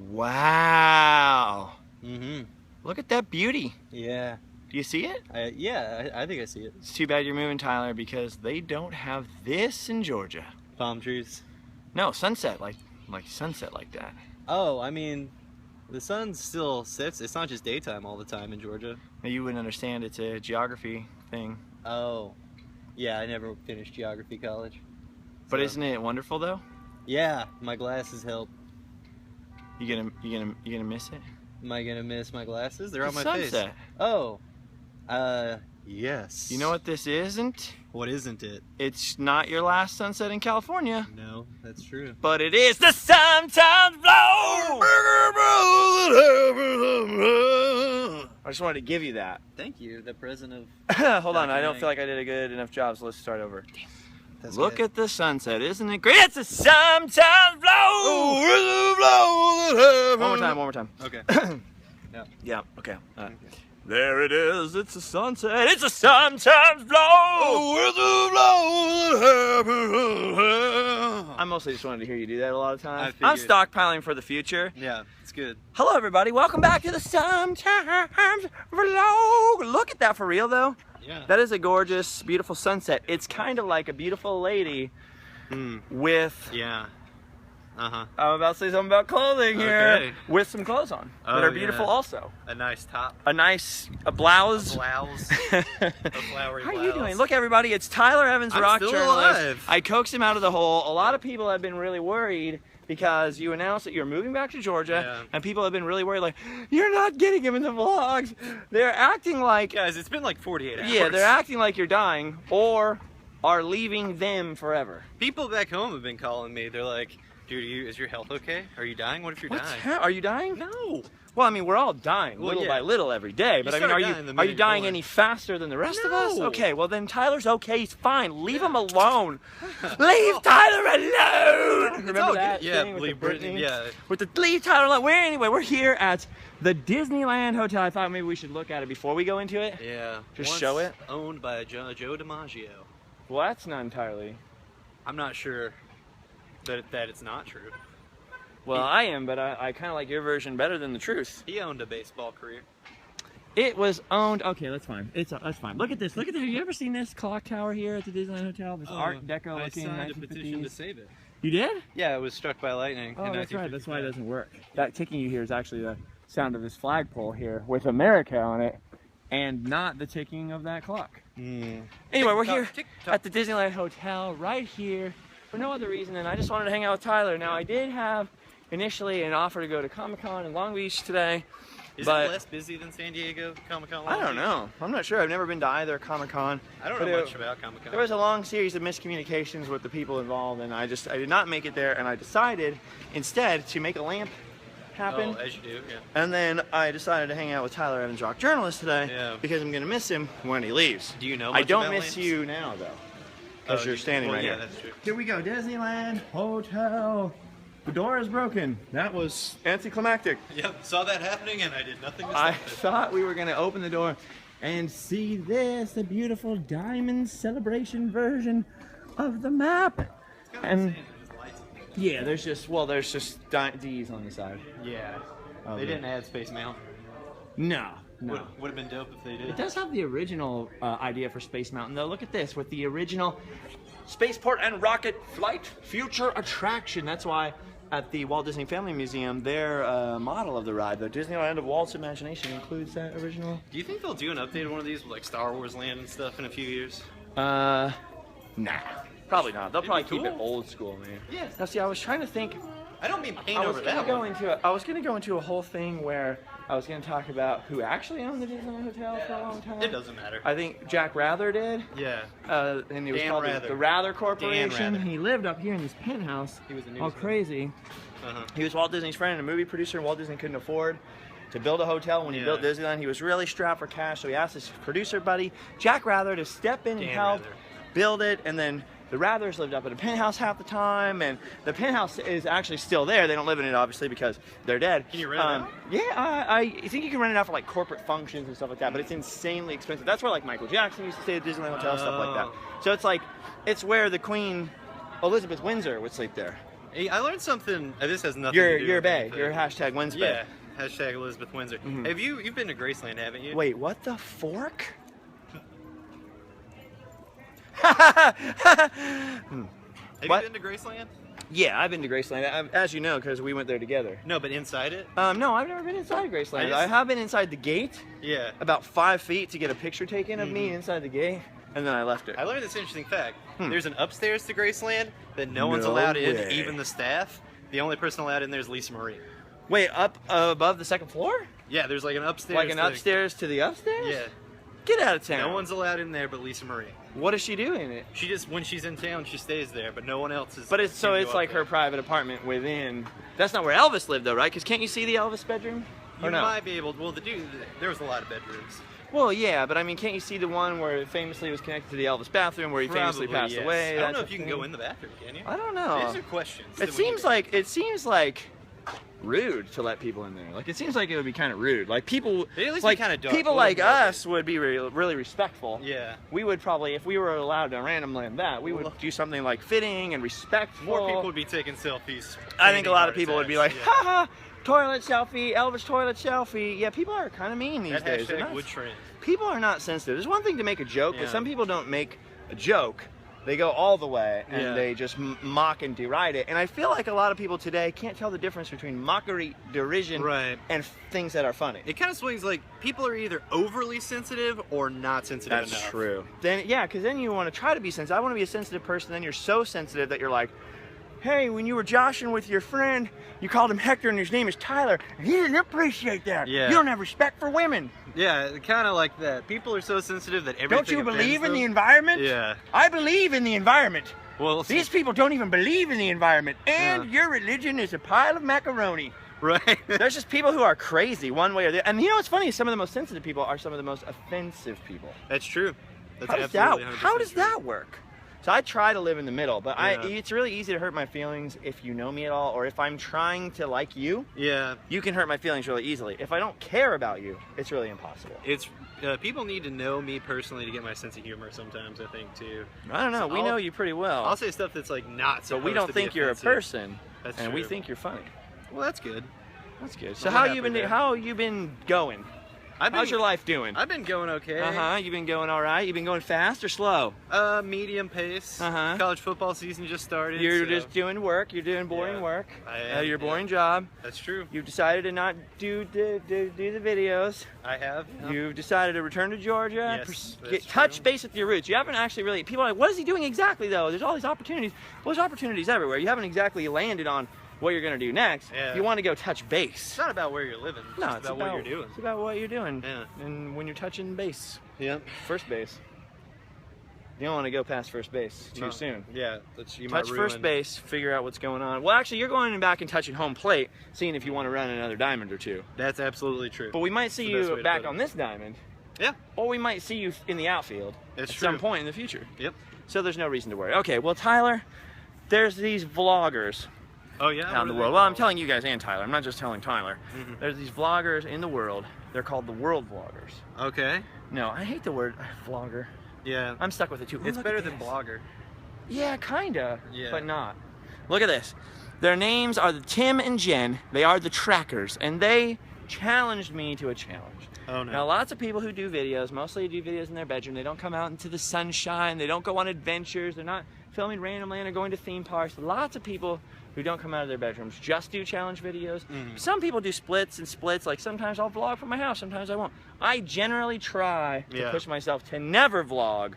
Wow. Mm-hmm. Look at that beauty. Yeah. Do you see it? I think I see it. It's too bad you're moving, Tyler, because they don't have this in Georgia. Palm trees. No, sunset, like sunset like that. Oh, I mean, the sun still sets. It's not just daytime all the time in Georgia. Now, you wouldn't understand. It's a geography thing. Oh. Yeah, I never finished geography college. But So- isn't it wonderful though? Yeah, my glasses help. You gonna miss it? Am I gonna miss my glasses? They're It's on my face. sunset. Oh. Yes. You know what this isn't? What isn't it? It's not your last sunset in California. No, that's true. But it is the sometimes blow. I just wanted to give you that. Thank you, the president of... Hold on, I don't Documenting. feel like I did a good enough job, so let's start over. That's Look good. at the sunset, isn't it great? It's a sometimes blow. One more time. Okay. Yeah, okay. There it is, it's a sunset, it's a sometimes blow. I mostly just wanted to hear you do that a lot of times. I I'm figured. stockpiling for the future. Yeah, it's good. Hello everybody, welcome back to the Sometimes Vlog. Look at that for real though. Yeah. That is a gorgeous, beautiful sunset. It's kind of like a beautiful lady with, Yeah. Uh-huh. I'm about to say something about clothing here, Okay. with some clothes on that Oh, are beautiful yeah. also. A nice top. A nice blouse. Blouse. A flowery How blouse. are you doing? Look everybody, it's Tyler Evans, I'm rock still journalist. alive. I coaxed him out of the hole. A lot of people have been really worried because you announced that you're moving back to Georgia, Yeah. and people have been really worried, like, you're not getting him in the vlogs. They're acting like, Guys, it's been like 48 hours. yeah, they're acting like you're dying or are leaving them forever. People back home have been calling me. They're like, dude, is your health okay? Are you dying? What if you're dying? Are you dying? No. Well, I mean, we're all dying Well, little yeah. by little every day, but I mean, start are dying the you minute you're dying born. any faster than the rest of us? No. Okay, well then Tyler's okay, he's fine. Leave him alone. Leave Tyler alone. Remember all that good. Yeah, thing with leave the Brittany, yeah. With the leave Tyler alone. We're here at the Disneyland Hotel. I thought maybe we should look at it before we go into it. Yeah. Just Once show it. Owned by Joe DiMaggio. Well, that's not entirely. I'm not sure that it's not true. Well, I am, but I kind of like your version better than the truth. He owned a baseball career. It was owned. Okay, that's fine. That's fine. Look at this. Look at this. Have you ever seen this clock tower here at the Disneyland Hotel? This Art Deco I looking. signed a petition to 1950s. save it. You did? Yeah, it was struck by lightning. Oh, in that's right. That's why it 1955. doesn't work. That ticking you hear is actually the sound of this flagpole here with America on it, and not the ticking of that clock. Anyway, we're Tick-tock, here tick-tock. at the Disneyland Hotel right here for no other reason than I just wanted to hang out with Tyler. Now, I did have initially an offer to go to Comic-Con in Long Beach today. Is but it less busy than San Diego Comic-Con? I don't know. I'm not sure. I've never been to either Comic-Con. I don't But know much about Comic-Con. There was a long series of miscommunications with the people involved, and I did not make it there, and I decided instead to make a lamp happen. Oh, as you do, yeah. And then I decided to hang out with Tyler Evans, rock journalist, today Yeah. because I'm going to miss him when he leaves. Do you know I much don't about miss lamps? you now, though, because you're standing right yeah, here. that's true. Here we go, Disneyland Hotel. The door is broken. That was anticlimactic. Yep, saw that happening and I did nothing to I stop it. thought we were going to open the door and see this, the beautiful diamond celebration version of the map. It's kind of And insane, there's lights in there. yeah, there's just D's on the side. Yeah. Oh, They yeah. didn't add Space Mountain. No. Would have been dope if they did. It does have the original idea for Space Mountain, though. Look at this, with the original spaceport and rocket flight future attraction. That's why at the Walt Disney Family Museum, their model of the ride, the Disneyland of Walt's Imagination, includes that original. Do you think they'll do an update of one of these with like Star Wars Land and stuff in a few years? Nah. Probably not. They'll It'd probably be keep it cool. old school, man. Yeah. Now, see, I was trying to think. I don't mean paint I was over gonna that go one. into a whole thing where I was gonna talk about who actually owned the Disneyland Hotel for a long time. It doesn't matter. I think Jack Rather did. Yeah. And it was Dan called Rather. the Rather Corporation. Rather. He lived up here in this penthouse. He was a all newsman. crazy. Uh-huh. He was Walt Disney's friend and a movie producer, and Walt Disney couldn't afford to build a hotel when he Yeah. built Disneyland. He was really strapped for cash, so he asked his producer buddy, Jack Rather, to step in and Dan help Rather. build it. And then the Rathers lived up in a penthouse half the time, and the penthouse is actually still there. They don't live in it, obviously, because they're dead. Can you rent it out? Yeah, I think you can rent it out for like corporate functions and stuff like that, but it's insanely expensive. That's where like Michael Jackson used to stay at Disneyland Hotel, stuff like that. Oh. So it's where the Queen Elizabeth Windsor would sleep there. Hey, I learned something. This has nothing to do You're with bae. anything. You're hashtag Winsbae. Yeah. Hashtag Elizabeth Windsor. Have you've been to Graceland, haven't you? Wait, what the fork? Have What? you been to Graceland? Yeah, I've been to Graceland, as you know, because we went there together. No, but inside it? No, I've never been inside Graceland. I have been inside the gate, Yeah. about 5 feet to get a picture taken of me inside the gate, and then I left it. I learned this interesting fact. There's an upstairs to Graceland that no one's No allowed way. in, even the staff. The only person allowed in there is Lisa Marie. Wait, up above the second floor? Yeah, there's like an upstairs. Like an upstairs to the upstairs? Yeah. Get out of town. No one's allowed in there but Lisa Marie. What does she do in it? She just, when she's in town, she stays there, but no one else is. But it's can it's go like up her there. private apartment within. That's not where Elvis lived, though, right? Because can't you see the Elvis bedroom? You Or no? might be able to. Well, there was a lot of bedrooms. Well, yeah, but I mean, can't you see the one where it famously was connected to the Elvis bathroom, where he famously Probably, passed yes. away? I don't know That's if you a can go thing? in the bathroom, can you? I don't know. These are questions. It that we seems like rude to let people in there. Like it seems like it would be kind of rude. Like people, They at least like be kinda dark. people Well, like dark. us would be really respectful. Yeah. We would probably, if we were allowed to random land that, we would Well, do something like fitting and respectful. More people would be taking selfies. I think a lot of heart people would be attacks, like, yeah. haha, toilet selfie, Elvis toilet selfie. Yeah, people are kind of mean these That days. They're hashtag not- would trend. People are not sensitive. There's one thing to make a joke, but Yeah. some people don't make a joke. They go all the way and Yeah. they just mock and deride it. And I feel like a lot of people today can't tell the difference between mockery, derision, Right. and things that are funny. It kind of swings like people are either overly sensitive or not sensitive That's enough. true. Then yeah, because then you want to try to be sensitive. I want to be a sensitive person. Then you're so sensitive that you're like, hey, when you were joshing with your friend, you called him Hector and his name is Tyler, and he didn't appreciate that. Yeah. You don't have respect for women. Yeah, kind of like that. People are so sensitive that everything. Don't you offends believe in them. the environment? Yeah. I believe in the environment. Well, These people don't even believe in the environment. And your religion is a pile of macaroni. right. There's just people who are crazy one way or the other. And you know what's funny? Some of the most sensitive people are some of the most offensive people. That's true. That's How does absolutely that, 100% how does true. that work? So I try to live in the middle, but Yeah. it's really easy to hurt my feelings if you know me at all, or if I'm trying to like you, Yeah. you can hurt my feelings really easily. If I don't care about you, it's really impossible. It's people need to know me personally to get my sense of humor sometimes, I think, too. I don't know. So We know you pretty well. I'll say stuff that's like not So supposed we don't to be think you're a offensive. person, That's and we true. think you're funny. Well, that's good. That's good. So I'm how happy you been? there. How you been going? How's your life doing? I've been going okay. You been going all right? You been going fast or slow? Medium pace. Uh-huh. College football season just started. You're so- just doing work. You're doing boring Yeah, work. I am, Your yeah. boring job. That's true. You've decided to not do the videos. I have. Yeah. You've decided to return to Georgia. Yes, that's touch true. base with your roots. You haven't actually really. People are like, what is he doing exactly though? There's all these opportunities. Well, there's opportunities everywhere. You haven't exactly landed on what you're going to do next. Yeah. You want to go touch base. It's not about where you're living. It's No, just it's about what you're doing. It's about what you're doing. Yeah. And when you're touching base, Yeah. first base, you don't want to go past first base too soon. Yeah. You Touch might first ruin- base, figure out what's going on. Well, actually, you're going back and touching home plate, seeing if you want to run another diamond or two. That's absolutely true. But we might see That's the best way you to back put it. on this diamond, Yeah. or we might see you in the outfield That's at true. some point in the future. Yep. So there's no reason to worry. Okay, well, Tyler, there's these vloggers Oh yeah. out in the world. Well, I'm telling you guys and Tyler. I'm not just telling Tyler. There's these vloggers in the world. They're called the world vloggers. Okay. No, I hate the word vlogger. Yeah. I'm stuck with it too. It's Look better at than this. blogger. Yeah, kinda. Yeah. But not. Look at this. Their names are the Tim and Jen. They are the trackers, and they challenged me to a challenge. Oh no. Now, lots of people who do videos, mostly do videos in their bedroom. They don't come out into the sunshine. They don't go on adventures. They're not filming random land or going to theme parks. Lots of people who don't come out of their bedrooms just do challenge videos. Some people do splits and splits. Like sometimes I'll vlog from my house, sometimes I won't. I generally try to Yeah. push myself to never vlog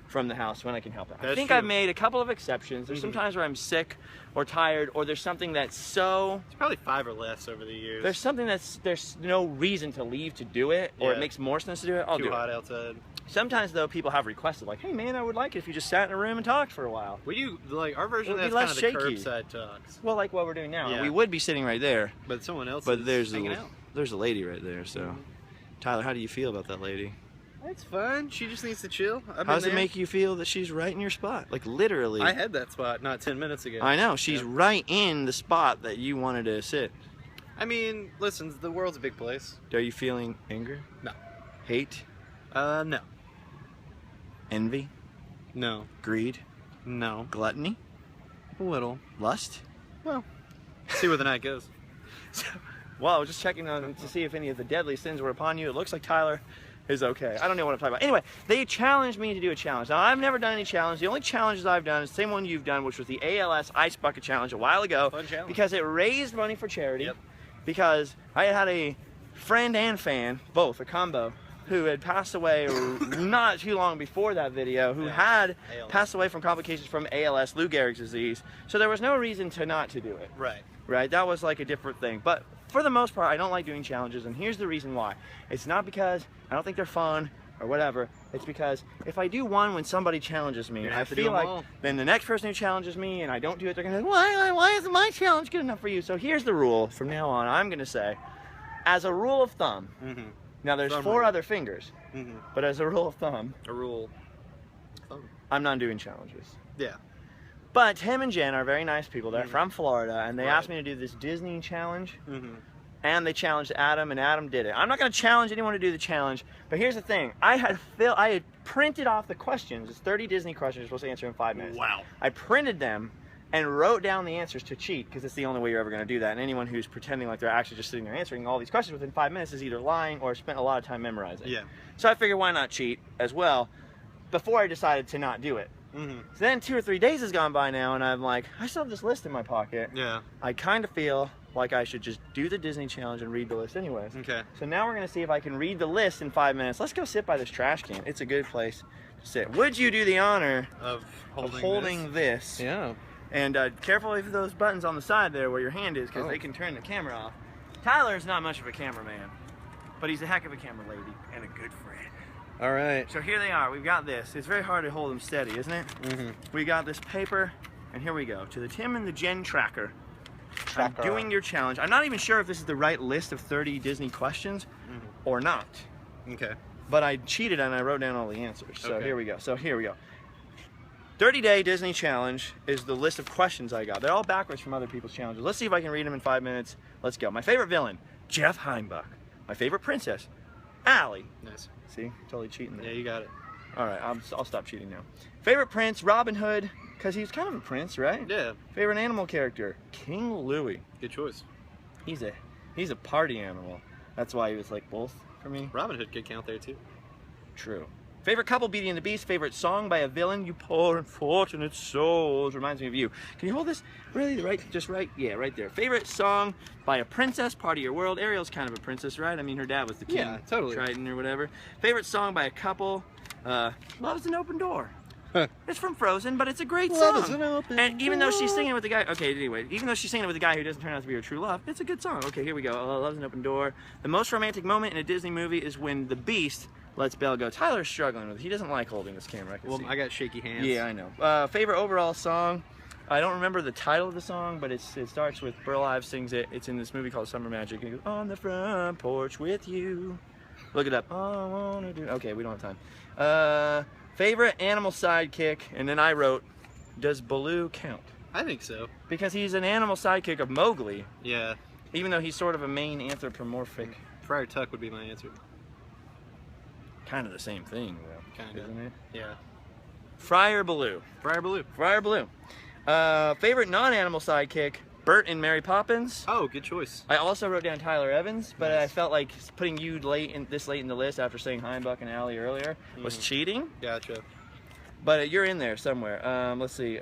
from the house when I can help it. I That's think true. I've made a couple of exceptions. There's some times where I'm sick or tired, or there's something that's so It's probably 5 or less over the years. there's something that's there's no reason to leave to do it, or it Yeah. makes more sense to do it. I'll Too do hot it. outside. Sometimes though, people have requested like, "Hey man, I would like it if you just sat in a room and talked for a while." We do like our version It of would that's be kind of less the shaky. curbside talks. Well, like what we're doing now. Yeah. We would be sitting right there, But someone else but is there's hanging out. there's a lady right there. So, Tyler, how do you feel about that lady? It's fun. She just needs to chill. How does it make you feel that she's right in your spot? Like literally. I had that spot not 10 minutes ago. I know she's Yeah. right in the spot that you wanted to sit. I mean, listen, the world's a big place. Are you feeling anger? No. Hate? No. Envy? No. Greed? No. Gluttony? A little. Lust? Well, see where the night goes. Well, just checking on to see if any of the deadly sins were upon you. It looks like Tyler is okay. I don't know what I'm talking about. Anyway, they challenged me to do a challenge. Now, I've never done any challenge. The only challenges I've done is the same one you've done, which was the ALS Ice Bucket Challenge a while ago. Fun challenge. Because it raised money for charity. Yep. Because I had a friend and fan, both, a combo, who had passed away not too long before that video, who had passed away from complications from ALS, Lou Gehrig's disease. So there was no reason to not to do it. Right. Right? That was like a different thing. But for the most part, I don't like doing challenges, and here's the reason why. It's not because I don't think they're fun or whatever. It's because if I do one when somebody challenges me, I feel like then the next person who challenges me and I don't do it, they're going to be like, why isn't my challenge good enough for you? So here's the rule. From now on, I'm going to say, as a rule of thumb, now there's four other fingers, but as a rule of thumb, I'm not doing challenges. Yeah. But Tim and Jen are very nice people. They're from Florida, and they asked me to do this Disney challenge, and they challenged Adam, and Adam did it. I'm not going to challenge anyone to do the challenge, but here's the thing. I had printed off the questions. It's 30 Disney questions you're supposed to answer in 5 minutes. Wow. I printed them and wrote down the answers to cheat, because it's the only way you're ever going to do that. And anyone who's pretending like they're actually just sitting there answering all these questions within 5 minutes is either lying or spent a lot of time memorizing. Yeah. So I figured, why not cheat as well, before I decided to not do it. So then 2 or 3 days has gone by now, and I'm like, I still have this list in my pocket. Yeah. I kind of feel like I should just do the Disney challenge and read the list anyways. Okay. So now we're going to see if I can read the list in 5 minutes. Let's go sit by this trash can. It's a good place to sit. Would you do the honor of holding this? Yeah. And careful of those buttons on the side there where your hand is, because they can turn the camera off. Tyler's not much of a cameraman, but he's a heck of a camera lady and a good friend. All right. So here they are. We've got this. It's very hard to hold them steady, isn't it? We got this paper, and here we go. To the Tim and the Jen tracker. I'm doing your challenge. I'm not even sure if this is the right list of 30 Disney questions or not. Okay. But I cheated and I wrote down all the answers. So here we go. 30-day Disney challenge is the list of questions I got. They're all backwards from other people's challenges. Let's see if I can read them in 5 minutes. Let's go. My favorite villain, Jeff Heimbach. My favorite princess, Allie. Nice. See, totally cheating there. Yeah, you got it. All right, I'll stop cheating now. Favorite prince, Robin Hood, because he's kind of a prince, right? Yeah. Favorite animal character, King Louie. Good choice. He's a party animal. That's why he was like both for me. Robin Hood could count there too. True. Favorite couple, Beauty and the Beast. Favorite song by a villain, You Poor Unfortunate Souls. Reminds me of you. Can you hold this? Really? Just right? Yeah, right there. Favorite song by a princess, Part of Your World. Ariel's kind of a princess, right? I mean, her dad was the king. Yeah, totally. Triton or whatever. Favorite song by a couple, Love's an Open Door. It's from Frozen, but it's a great song. Love is an open and even though she's door. singing with the guy, okay, anyway, even though she's singing with the guy who doesn't turn out to be her true love, it's a good song. Okay, here we go. Love's an Open Door. The most romantic moment in a Disney movie is when the Beast lets Belle go. Tyler's struggling with it. He doesn't like holding this camera. I got shaky hands. Yeah, I know. Favorite overall song? I don't remember the title of the song, but it starts with Burl Ives sings it. It's in this movie called Summer Magic. It goes, on the front porch with you. Look it up. All I wanna do. Okay, we don't have time. Favorite animal sidekick, and then I wrote, does Baloo count? I think so. Because he's an animal sidekick of Mowgli. Yeah. Even though he's sort of a main anthropomorphic. Friar Tuck would be my answer. Kind of the same thing, though. Kind of. Isn't it? Yeah. Friar Baloo. Friar Baloo. Friar Baloo. Favorite non-animal sidekick, Bert and Mary Poppins. Oh, good choice. I also wrote down Tyler Evans, but Nice. I felt like putting you this late in the list after saying Heimbach and Allie earlier was cheating. Gotcha. But you're in there somewhere. Let's see.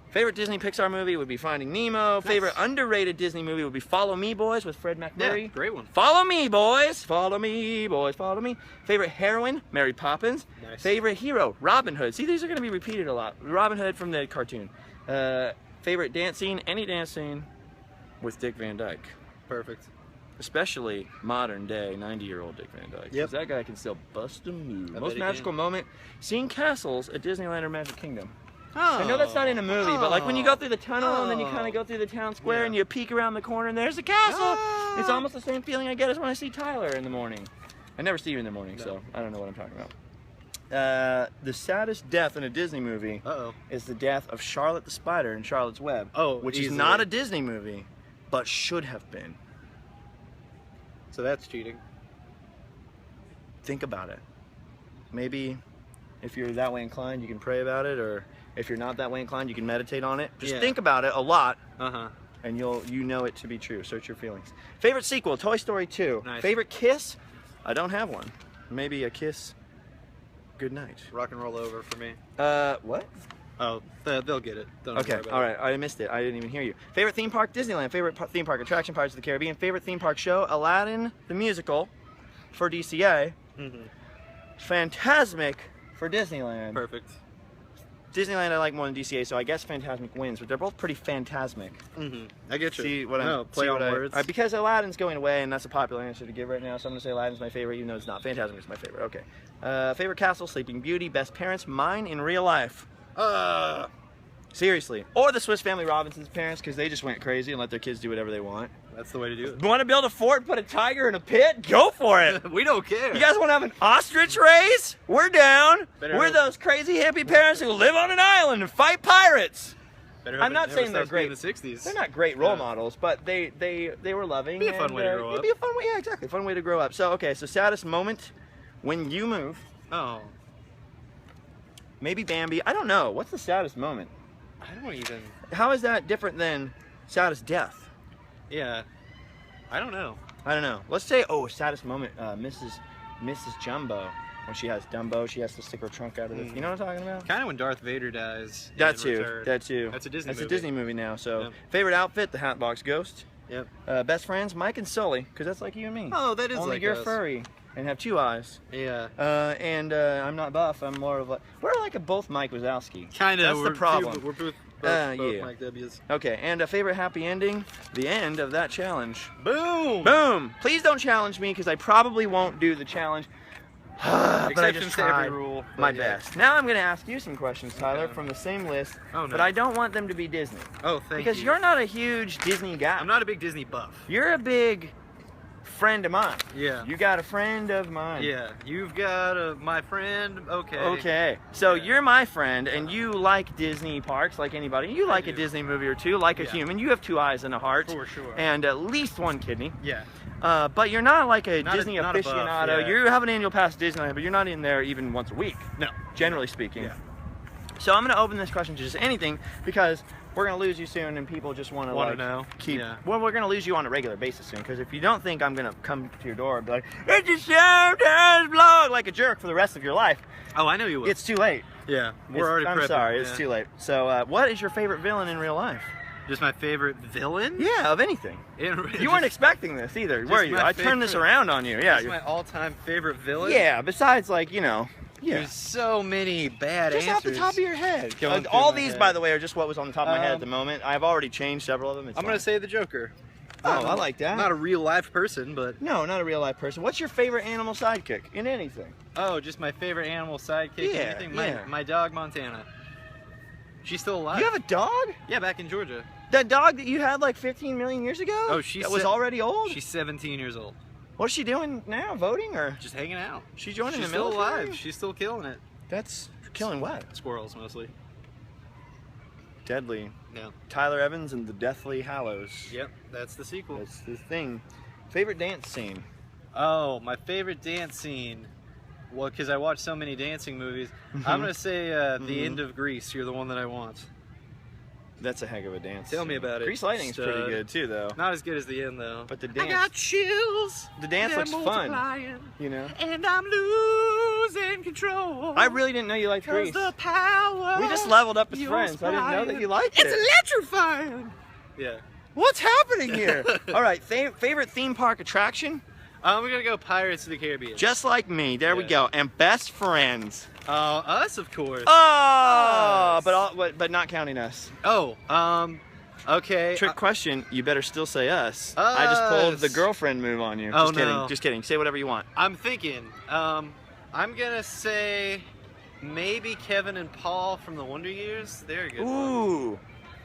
Favorite Disney Pixar movie would be Finding Nemo. Nice. Favorite underrated Disney movie would be Follow Me Boys with Fred McMurray. Yeah, great one. Follow me, boys. Follow me, boys. Follow me. Favorite heroine, Mary Poppins. Nice. Favorite hero, Robin Hood. See, these are going to be repeated a lot. Robin Hood from the cartoon. Favorite dance scene, any dance scene with Dick Van Dyke. Perfect. Especially modern day 90-year-old Dick Van Dyke. Yep. Because that guy can still bust a move. I Most bet he magical can. moment, seeing castles at Disneyland or Magic Kingdom. Oh. I know that's not in a movie, but like when you go through the tunnel and then you kind of go through the town square and you peek around the corner and there's a castle. It's almost the same feeling I get as when I see Tyler in the morning. I never see you in the morning, so I don't know what I'm talking about. The saddest death in a Disney movie is the death of Charlotte the Spider in Charlotte's Web, which is not a Disney movie, but should have been. So that's cheating. Think about it. Maybe if you're that way inclined, you can pray about it, or if you're not that way inclined, you can meditate on it. Just think about it a lot And you know it to be true. Search your feelings. Favorite sequel, Toy Story 2. Nice. Favorite kiss? I don't have one. Maybe a kiss. Good night. Rock and roll over for me. What? Oh, they'll get it. Don't Okay, worry about all it. right. I missed it. I didn't even hear you. Favorite theme park, Disneyland. Favorite theme park attraction, Pirates of the Caribbean. Favorite theme park show, Aladdin the Musical for DCA. Phantasmic for Disneyland. Perfect. Disneyland I like more than DCA, so I guess Phantasmic wins, but they're both pretty phantasmic. I get you. See what I'm play on words. because Aladdin's going away, and that's a popular answer to give right now, so I'm going to say Aladdin's my favorite, even though it's not. Phantasmic is my favorite. Okay. Favorite castle, Sleeping Beauty. Best parents, mine in real life. Seriously. Or the Swiss Family Robinson's parents, because they just went crazy and let their kids do whatever they want. That's the way to do it. You want to build a fort and put a tiger in a pit? Go for it. We don't care. You guys want to have an ostrich race? We're down. Better We're hope. those crazy hippie parents who live on an island and fight pirates. Better I'm hope not it saying never they're stops being great. the 60s. They're not great role models, but they were loving. Be a fun way to grow It'd up. be a fun way, yeah, exactly. Fun way to grow up. So okay, so saddest moment when you move. Oh, Maybe Bambi. I don't know. What's the saddest moment? I don't even. How is that different than saddest death? Yeah, I don't know. I don't know. Let's say, saddest moment, Mrs. Jumbo. When she has Dumbo, she has to stick her trunk out of this. You know what I'm talking about? Kind of when Darth Vader dies. in That too. Return. That too. That's a Disney That's movie. a Disney movie now. So, Yep. favorite outfit, the Hatbox Ghost. Yep. Best friends, Mike and Sully, because that's like you and me. Oh, that is Only like you're us. furry and have 2 eyes. Yeah. I'm not buff. I'm more of a. We're like a both Mike Wazowski. Kind of. That's the problem. We're both yeah. Mike W's. Okay, and a favorite happy ending, the end of that challenge. Boom. Boom! Please don't challenge me because I probably won't do the challenge. But I Exceptions just to every tried rule. my but yeah. best. Now I'm going to ask you some questions, Tyler, Okay. from the same list. Oh, no. But I don't want them to be Disney. Oh, thank Because you. you're not a huge Disney guy. I'm not a big Disney buff. You're a big friend of mine. Yeah. You got a friend of mine. Yeah. You've got my friend. Okay. Okay. So Yeah. you're my friend, and you like Disney parks like anybody. You like a do. Disney movie or two, like a Yeah. human. You have 2 eyes and a heart. For sure. And at least 1 kidney. Yeah. But you're not like a Not a- Disney not a buff, aficionado. yeah. You have an annual pass to Disneyland, but you're not in there even once a week, No. generally speaking. Yeah. So I'm going to open this question to just anything because we're going to lose you soon and people just want to Wanna like know? keep. Yeah. Well, we're going to lose you on a regular basis soon because if you don't think I'm going to come to your door and be like, it's a Showtime vlog like a jerk for the rest of your life, Oh, I know you will. it's too late. Yeah. We're already I'm prepping. sorry, it's Yeah. too late. So what is your favorite villain in real life? Just my favorite villain? Yeah, of anything. You weren't expecting this either, were you? my I turned this favorite- around on you. Yeah. Just my all-time favorite villain? Yeah, besides like, yeah. There's so many bad Just answers. off the top of your head. going through All my these, head. by the way, are just what was on the top of my head at the Um, moment. I've already changed several of them. It's I'm going to fine. say the Joker. Oh, I like that. Not a real life person, but No, not a real life person. What's your favorite animal sidekick in anything? just my favorite animal sidekick. Yeah, Anything. yeah. My dog Montana. She's still alive. You have a dog? Yeah, back in Georgia. That dog that you had like 15 million years ago? Oh, she's that was already old? She's 17 years old. What's she doing now? Voting or? Just hanging out. She joining She's the still military? alive. She's still killing it. That's killing what? Squirrels mostly. Deadly. No. Tyler Evans and the Deathly Hallows. Yep, that's the sequel. That's the thing. Favorite dance scene? Oh, my favorite dance scene. Well, because I watch so many dancing movies, I'm gonna say the end of Grease. You're the one that I want. That's a heck of a dance. Tell me scene. about it. Grease Lightning's pretty Stud. good too, though. Not as good as the end though. But the I got dance, chills. the dance They're looks fun. multiplying, You know. and I'm losing control. I really didn't know you liked 'Cause Grease. the power. We just leveled up as you're friends. I didn't know that you liked It's it. electrifying. Yeah. What's happening here? All right, favorite theme park attraction? We're gonna go Pirates of the Caribbean. Just like me. There we Yeah. go. And best friends. Us, of course. Oh, Us. but not counting us. Okay. Trick question. You better still say us. I just pulled the Us. girlfriend move on you. Oh, Just kidding. no. Just kidding. Say whatever you want. I'm thinking. I'm gonna say maybe Kevin and Paul from the Wonder Years. They're a good one. Ooh,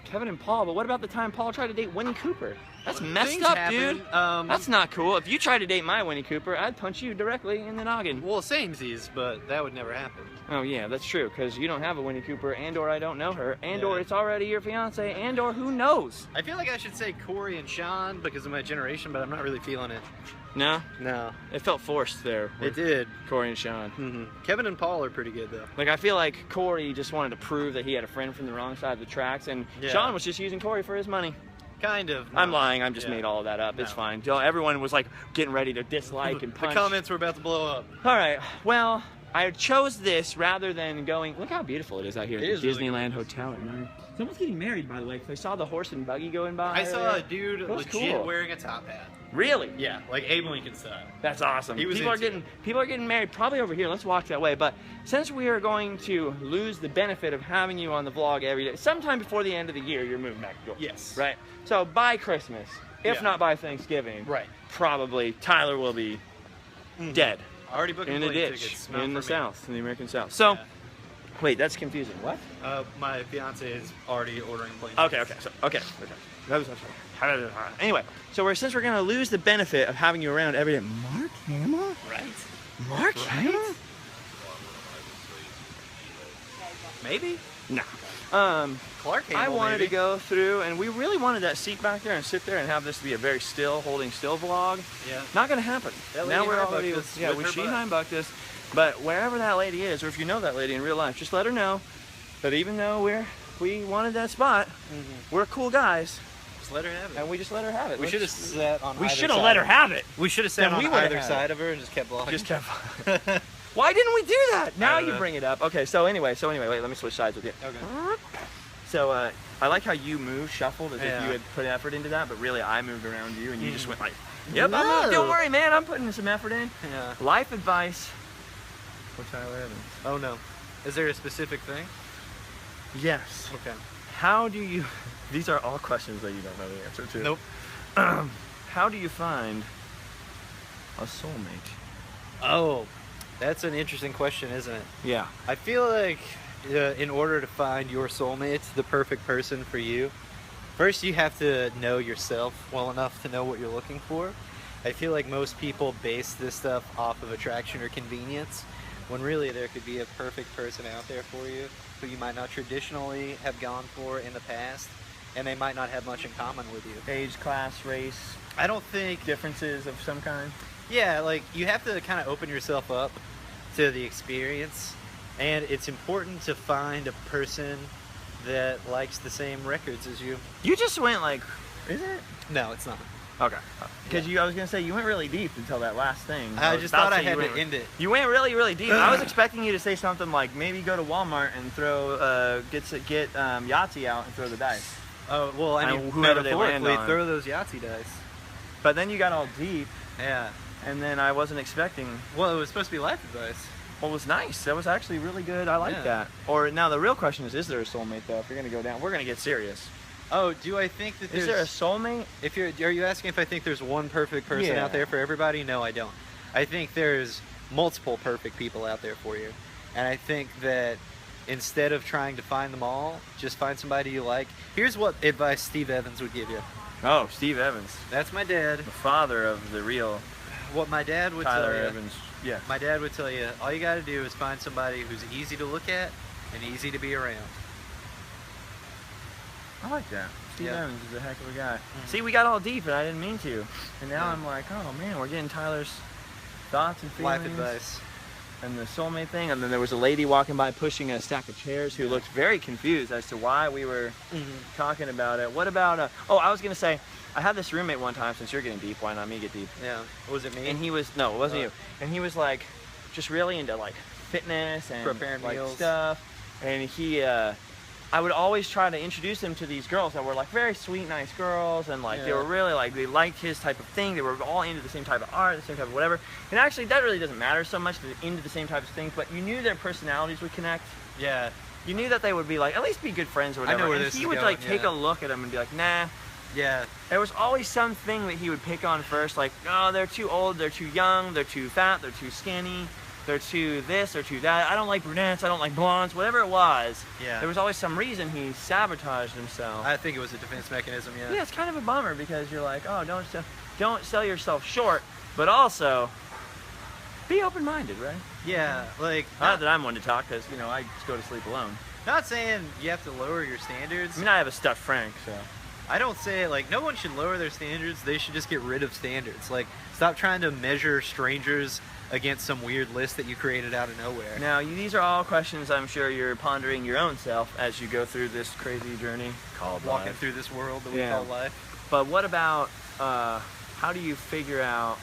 Kevin and Paul. But what about the time Paul tried to date Winnie Cooper? That's messed Things up, happen. dude. That's not cool. If you tried to date my Winnie Cooper, I'd punch you directly in the noggin. Well, samesies, but that would never happen. Oh yeah, that's true, because you don't have a Winnie Cooper, and/or I don't know her, and/or it's already your fiance, and/or who knows? I feel like I should say Corey and Sean because of my generation, but I'm not really feeling it. No? No. It felt forced there. It did. Corey and Sean. Mm-hmm. Kevin and Paul are pretty good, though. Like, I feel like Corey just wanted to prove that he had a friend from the wrong side of the tracks, and Sean was just using Corey for his money. Kind of. No. I'm lying. I'm just made all of that up. It's fine. Everyone was like getting ready to dislike and punch. The comments were about to blow up. All right. Well, I chose this rather than going. Look how beautiful it is out here at the Disneyland really Hotel at night. Someone's getting married, by the way, because I saw the horse and buggy going by. I saw a dude legit wearing a top hat. Really? Yeah, like Abe Lincoln style. That's awesome. He was people are getting married probably over here. Let's walk that way. But since we are going to lose the benefit of having you on the vlog every day, sometime before the end of the year, you're moving back to Georgia. Yes. Right. So by Christmas, if not by Thanksgiving, probably Tyler will be dead. Already booked in a ditch tickets, in the South, in the American South. So, wait, that's confusing. What? My fiance is already ordering plane Okay. Anyway, so since we're going to lose the benefit of having you around every day. Mark Hamill? Right. Mark Hamill? Maybe. No. Clark Hamill, I wanted maybe. to go through, and we really wanted that seat back there and sit there and have this to be a very holding still vlog. Yeah. Not going to happen. Now we're already, she bucked this. But wherever that lady is, or if you know that lady in real life, just let her know that even though we wanted that spot, we're cool guys. Just let her have it. And we just let her have it. We should have sat on. We should have let her have it. We should have sat on either side of her and just kept vlogging. Just kept. Why didn't we do that? Now you know. bring it up. Okay, so anyway, wait, let me switch sides with you. Okay. So I like how you shuffled as if you had put effort into that, but really I moved around you and you just went like, yep, don't worry, man, I'm putting some effort in. Yeah. Life advice for Tyler Evans. Oh no. Is there a specific thing? Yes. Okay. How do you, these are all questions that you don't know the answer to. Nope. How do you find a soulmate? Oh, that's an interesting question, isn't it? Yeah. I feel like in order to find your soulmate, the perfect person for you, first you have to know yourself well enough to know what you're looking for. I feel like most people base this stuff off of attraction or convenience, when really there could be a perfect person out there for you who you might not traditionally have gone for in the past, and they might not have much in common with you. Age, class, race, I don't think differences of some kind. Yeah, like you have to kind of open yourself up to the experience, and it's important to find a person that likes the same records as you. You just went like, is it? No, it's not. Okay. Because I was going to say, you went really deep until that last thing. I just thought I had to end it. You went really, really deep. I was expecting you to say something like, maybe go to Walmart and throw, get Yahtzee out and throw the dice. Oh, well, I mean, whoever they land metaphorically, on. throw those Yahtzee dice. But then you got all deep, Yeah. and then I wasn't expecting. Well, it was supposed to be life advice. Well, it was nice. That was actually really good. I like Yeah. that. Or now the real question is there a soulmate though? If you're going to go down, we're going to get serious. Oh, do I think that Is there a soulmate? Are you asking if I think there's one perfect person out there for everybody? No, I don't. I think there's multiple perfect people out there for you. And I think that instead of trying to find them all, just find somebody you like. Here's what advice Steve Evans would give you. Oh, Steve Evans. That's my dad. The father of the real What my dad would Tyler tell you. Evans. Yeah. My dad would tell you, all you got to do is find somebody who's easy to look at and easy to be around. I like that. Steve Yeah. Evans is a heck of a guy. Mm-hmm. See, we got all deep, and I didn't mean to. And now I'm like, oh man, we're getting Tyler's thoughts and feelings. Life advice. And the soulmate thing. And then there was a lady walking by pushing a stack of chairs who looked very confused as to why we were talking about it. What about, oh, I was going to say, I had this roommate one time, since you're getting deep, why not me get deep? Yeah. Was it me? And he was, no, it wasn't you. And he was like, just really into like fitness and preparing like meals. stuff. And he, I would always try to introduce him to these girls that were like very sweet, nice girls, and like they were really like, they liked his type of thing. They were all into the same type of art, the same type of whatever. And actually, that really doesn't matter so much, they're into the same type of things, but you knew their personalities would connect. Yeah. You knew that they would be like, at least be good friends or whatever. I know where and this he is would going, like take a look at them and be like, nah. Yeah. There was always something that he would pick on first, like, oh, they're too old, they're too young, they're too fat, they're too skinny. they're too this or too that. I don't like brunettes, I don't like blondes, whatever it was. Yeah. There was always some reason he sabotaged himself. I think it was a defense mechanism, yeah. Yeah, it's kind of a bummer because you're like, oh, don't sell yourself short, but also be open-minded, right? Yeah, like... Not that I'm one to talk, because, you know, I just go to sleep alone. Not saying you have to lower your standards. I mean, I have a stuffed Frank, so... I don't say, like, no one should lower their standards. They should just get rid of standards. Like, stop trying to measure strangers against some weird list that you created out of nowhere. Now, these are all questions I'm sure you're pondering your own self as you go through this crazy journey called Walking life. through this world that we call life. But what about, how do you figure out,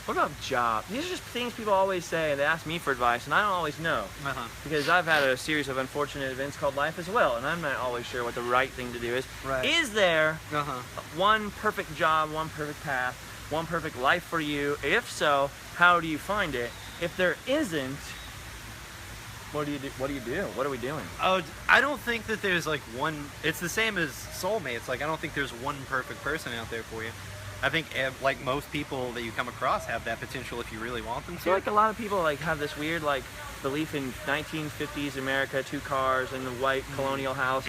what about jobs? These are just things people always say, and they ask me for advice, and I don't always know. Because I've had a series of unfortunate events called life as well, and I'm not always sure what the right thing to do is. Right. Is there one perfect job, one perfect path, one perfect life for you? If so, how do you find it? If there isn't, what do you do? What do you do? What are we doing? Oh, I don't think that there's like one. It's the same as soulmates. Like, I don't think there's one perfect person out there for you. I think like most people that you come across have that potential if you really want them to. I feel like a lot of people like have this weird like belief in 1950s America, 2 cars and the white colonial house.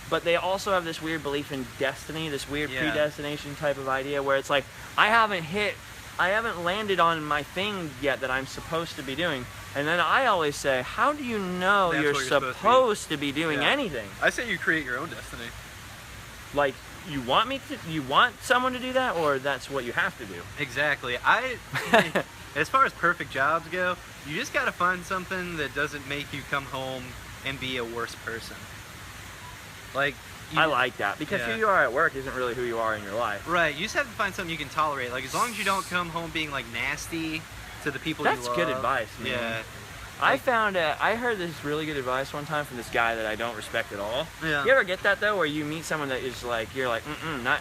But they also have this weird belief in destiny, this weird predestination type of idea where it's like, I haven't landed on my thing yet that I'm supposed to be doing. And then I always say, how do you know you're supposed to be doing anything? I say you create your own destiny. Like, you want someone to do that, or that's what you have to do? Exactly. As far as perfect jobs go, you just gotta find something that doesn't make you come home and be a worse person. Like, I like that, because who you are at work isn't really who you are in your life. Right, you just have to find something you can tolerate. Like, as long as you don't come home being like nasty to the people you love. That's good advice, man. Yeah. I heard this really good advice one time from this guy that I don't respect at all. Yeah. You ever get that though, where you meet someone that is like, you're like, not,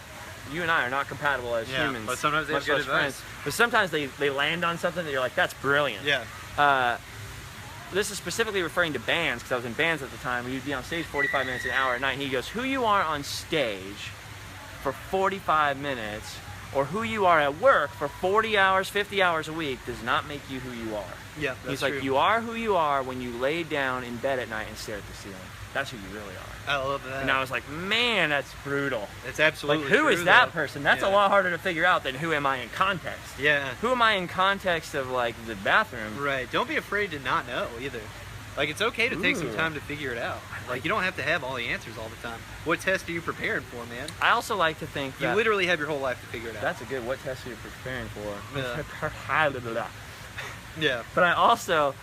you and I are not compatible as humans. But sometimes they have good advice. But sometimes they land on something that you're like, that's brilliant. Yeah. This is specifically referring to bands, because I was in bands at the time. We'd be on stage 45 minutes an hour at night, and he goes, who you are on stage for 45 minutes, or who you are at work for 40 hours, 50 hours a week does not make you who you are. Yeah, that's He's like, true. you are who you are when you lay down in bed at night and stare at the ceiling. That's who you really are. I love that. And I was like, man, that's brutal. It's absolutely like, who true, is that though. person? That's a lot harder to figure out than who am I in context. Yeah. Who am I in context of, like, the bathroom? Right. Don't be afraid to not know, either. Like, it's okay to take some time to figure it out. Like, you don't have to have all the answers all the time. What test are you preparing for, man? I also like to think that... You literally have your whole life to figure it out. That's a good... What test are you preparing for? Yeah. Yeah. But I also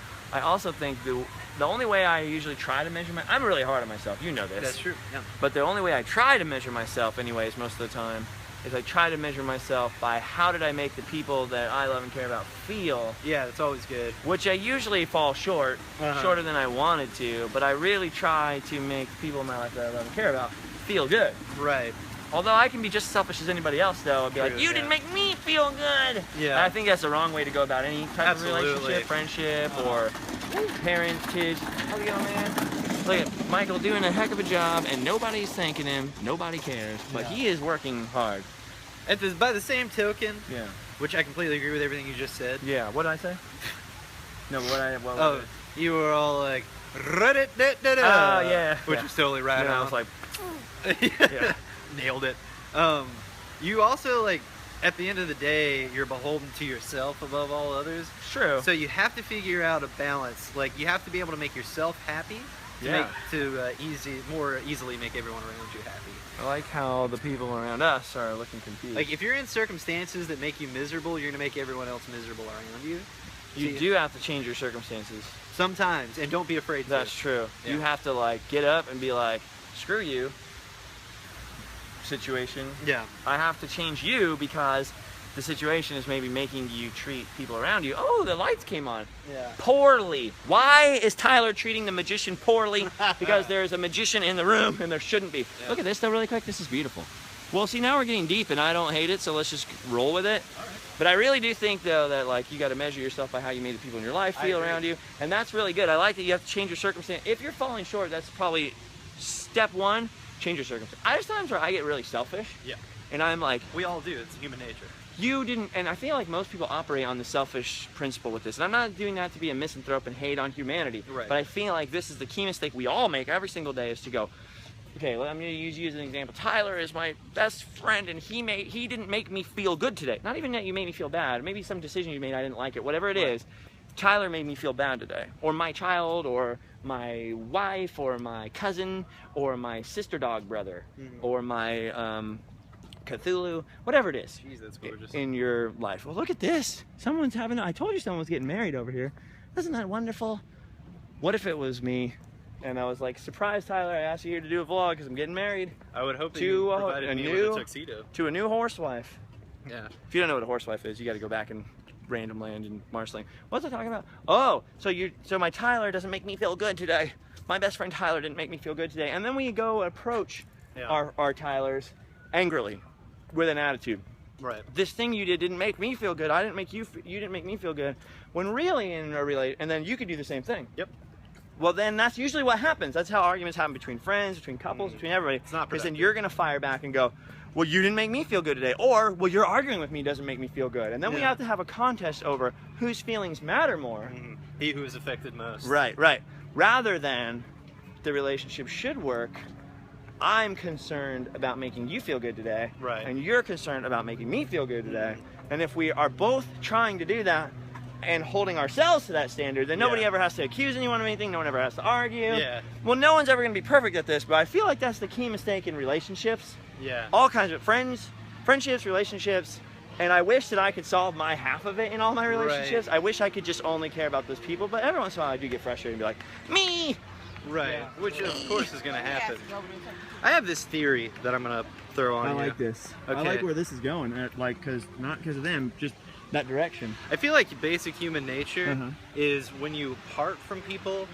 think the only way I usually try to measure I'm really hard on myself. You know this. That's true. Yeah. But the only way I try to measure myself, anyways, most of the time, is I try to measure myself by how did I make the people that I love and care about feel. Yeah, that's always good. Which I usually fall short, shorter than I wanted to, but I really try to make people in my life that I love and care about feel good. Right. Although I can be just as selfish as anybody else, though. I'd be like, you didn't make me feel good. Yeah. And I think that's the wrong way to go about any type of relationship, friendship, or parents, kids. How's it going, man? Look at Michael doing a heck of a job, and nobody's thanking him. Nobody cares, but he is working hard. By the same token, Yeah. which I completely agree with everything you just said. Yeah. What did I say? No, what Oh, you were all like, oh yeah, which is totally right. I was like, yeah. Nailed it. You also, like, at the end of the day, you're beholden to yourself above all others. True. So you have to figure out a balance. Like, you have to be able to make yourself happy more easily make everyone around you happy. I like how the people around us are looking confused. Like, if you're in circumstances that make you miserable, you're gonna make everyone else miserable around you. You do have to change your circumstances. Sometimes, and don't be afraid to. That's true. Yeah. You have to, like, get up and be like, screw you, situation. Yeah. I have to change you because the situation is maybe making you treat people around you. Oh, the lights came on. Yeah. Poorly. Why is Tyler treating the magician poorly? Because there's a magician in the room and there shouldn't be. Yeah. Look at this though really quick. This is beautiful. Well, see, now we're getting deep and I don't hate it, so let's just roll with it. All right. But I really do think though that, like, you got to measure yourself by how you made the people in your life feel around you. And that's really good. I like that you have to change your circumstance. If you're falling short, that's probably step one. Change your circumstance. There's times where I get really selfish. Yeah. and I'm like, We all do. It's human nature. you didn't, and I feel like most people operate on the selfish principle with this, and I'm not doing that to be a misanthrope and hate on humanity, Right. but I feel like this is the key mistake we all make every single day, is to go, okay, well, I'm going to use you as an example. Tyler is my best friend, and he didn't make me feel good today. Not even that you made me feel bad. Maybe some decision you made, I didn't like it. Whatever it is, Tyler made me feel bad today. Or my child, or my wife, or my cousin, or my sister dog brother, or my Cthulhu, whatever it is. Jeez, that's gorgeous. In your life. Well, look at this. I told you someone's getting married over here. Isn't that wonderful? What if it was me? And I was like, surprise, Tyler, I asked you here to do a vlog because I'm getting married. I would hope that to you provided me with a tuxedo. To a new horsewife. Yeah. If you don't know what a horsewife is, you got to go back and random land and marshalling. What's I talking about? Oh, so my Tyler doesn't make me feel good today. My best friend Tyler didn't make me feel good today. And then we go approach our Tylers angrily, with an attitude. Right. This thing you did didn't make me feel good. I didn't make you didn't make me feel good. When really in a relate, and then you could do the same thing. Yep. Well, then that's usually what happens. That's how arguments happen between friends, between couples, between everybody. It's not because then productive. you're gonna fire back and go, well, you didn't make me feel good today, or well, you're arguing with me doesn't make me feel good, and then we have to have a contest over whose feelings matter more. He who is affected most. Right. Rather than the relationship should work. I'm concerned about making you feel good today, right? And you're concerned about making me feel good today. And if we are both trying to do that and holding ourselves to that standard, then nobody ever has to accuse anyone of anything. No one ever has to argue. Yeah. Well, no one's ever going to be perfect at this, but I feel like that's the key mistake in relationships. Yeah. All kinds of friendships, relationships. And I wish that I could solve my half of it in all my relationships. Right. I wish I could just only care about those people, but every once in a while I do get frustrated and be like, me! Right, which of course is going to happen. I have this theory that I'm going to throw on you. I like this. Okay. I like where this is going. Not because of them, just that direction. I feel like basic human nature is when you part from people,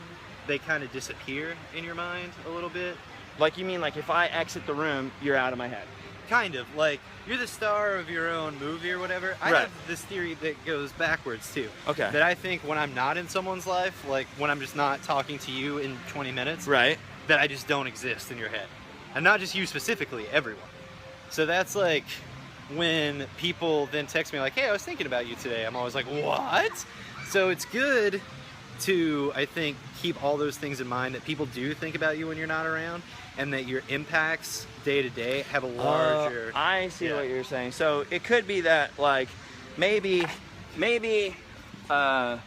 they kind of disappear in your mind a little bit. Like you mean like if I exit the room, you're out of my head? Kind of. Like, you're the star of your own movie or whatever. I have this theory that goes backwards, too. Okay. That I think when I'm not in someone's life, like when I'm just not talking to you in 20 minutes, right, that I just don't exist in your head. And not just you specifically, everyone. So that's like when people then text me like, hey, I was thinking about you today. I'm always like, what? So it's good to, I think, keep all those things in mind, that people do think about you when you're not around, and that your impacts day to day have a larger... I see what you're saying. So it could be that, like, maybe you're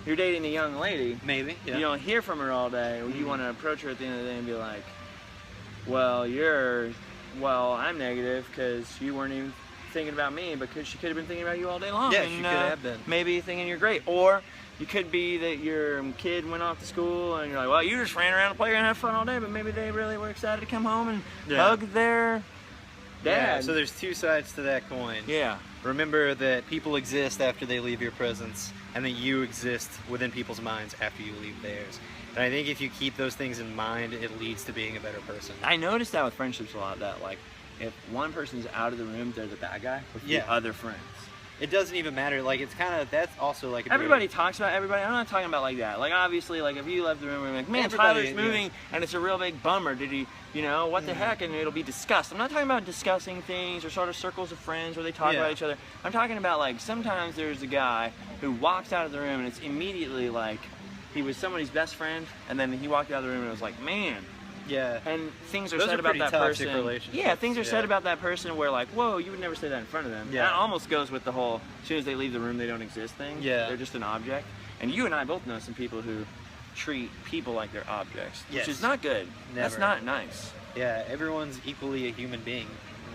dating a young lady. Maybe, yeah. You don't hear from her all day. You want to approach her at the end of the day and be like, well, I'm negative because you weren't even thinking about me, because she could have been thinking about you all day long. Yeah, and, she could have been. Maybe thinking you're great. Or you could be that your kid went off to school and you're like, well, you just ran around the playground and had fun all day, but maybe they really were excited to come home and hug their dad. Yeah, so there's two sides to that coin. Yeah. Remember that people exist after they leave your presence, and that you exist within people's minds after you leave theirs. And I think if you keep those things in mind, it leads to being a better person. I noticed that with friendships a lot, that like if one person's out of the room, they're the bad guy with the other friends. It doesn't even matter. Like, it's kind of, that's also like a everybody talks about everybody. I'm not talking about like that. Like, obviously, like if you left the room and like, man, Tyler's moving and it's a real big bummer. Did he, what the heck? And it'll be discussed. I'm not talking about discussing things or sort of circles of friends where they talk about each other. I'm talking about like sometimes there's a guy who walks out of the room and it's immediately like he was somebody's best friend, and then he walked out of the room and it was like, man. Yeah. And things are Those said are about that toxic person. Relationships. Yeah, things are said about that person where like, whoa, you would never say that in front of them. Yeah. That almost goes with the whole, as soon as they leave the room, they don't exist thing. Yeah. They're just an object. And you and I both know some people who treat people like they're objects, which is not good. Never. That's not nice. Yeah, everyone's equally a human being,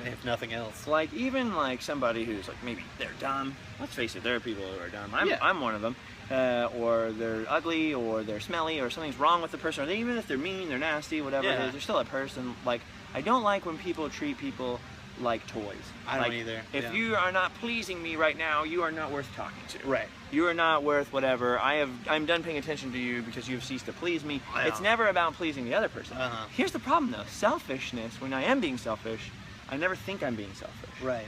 if nothing else. Like, even like somebody who's like, maybe they're dumb. Let's face it, there are people who are dumb. I'm one of them. Or they're ugly, or they're smelly, or something's wrong with the person, or even if they're mean, they're nasty, whatever it is, they're still a person. Like, I don't like when people treat people like toys. I don't either. If you are not pleasing me right now, you are not worth talking to. Right. You are not worth whatever. I'm done paying attention to you because you have ceased to please me. It's never about pleasing the other person. Here's the problem though, selfishness, when I am being selfish, I never think I'm being selfish. Right.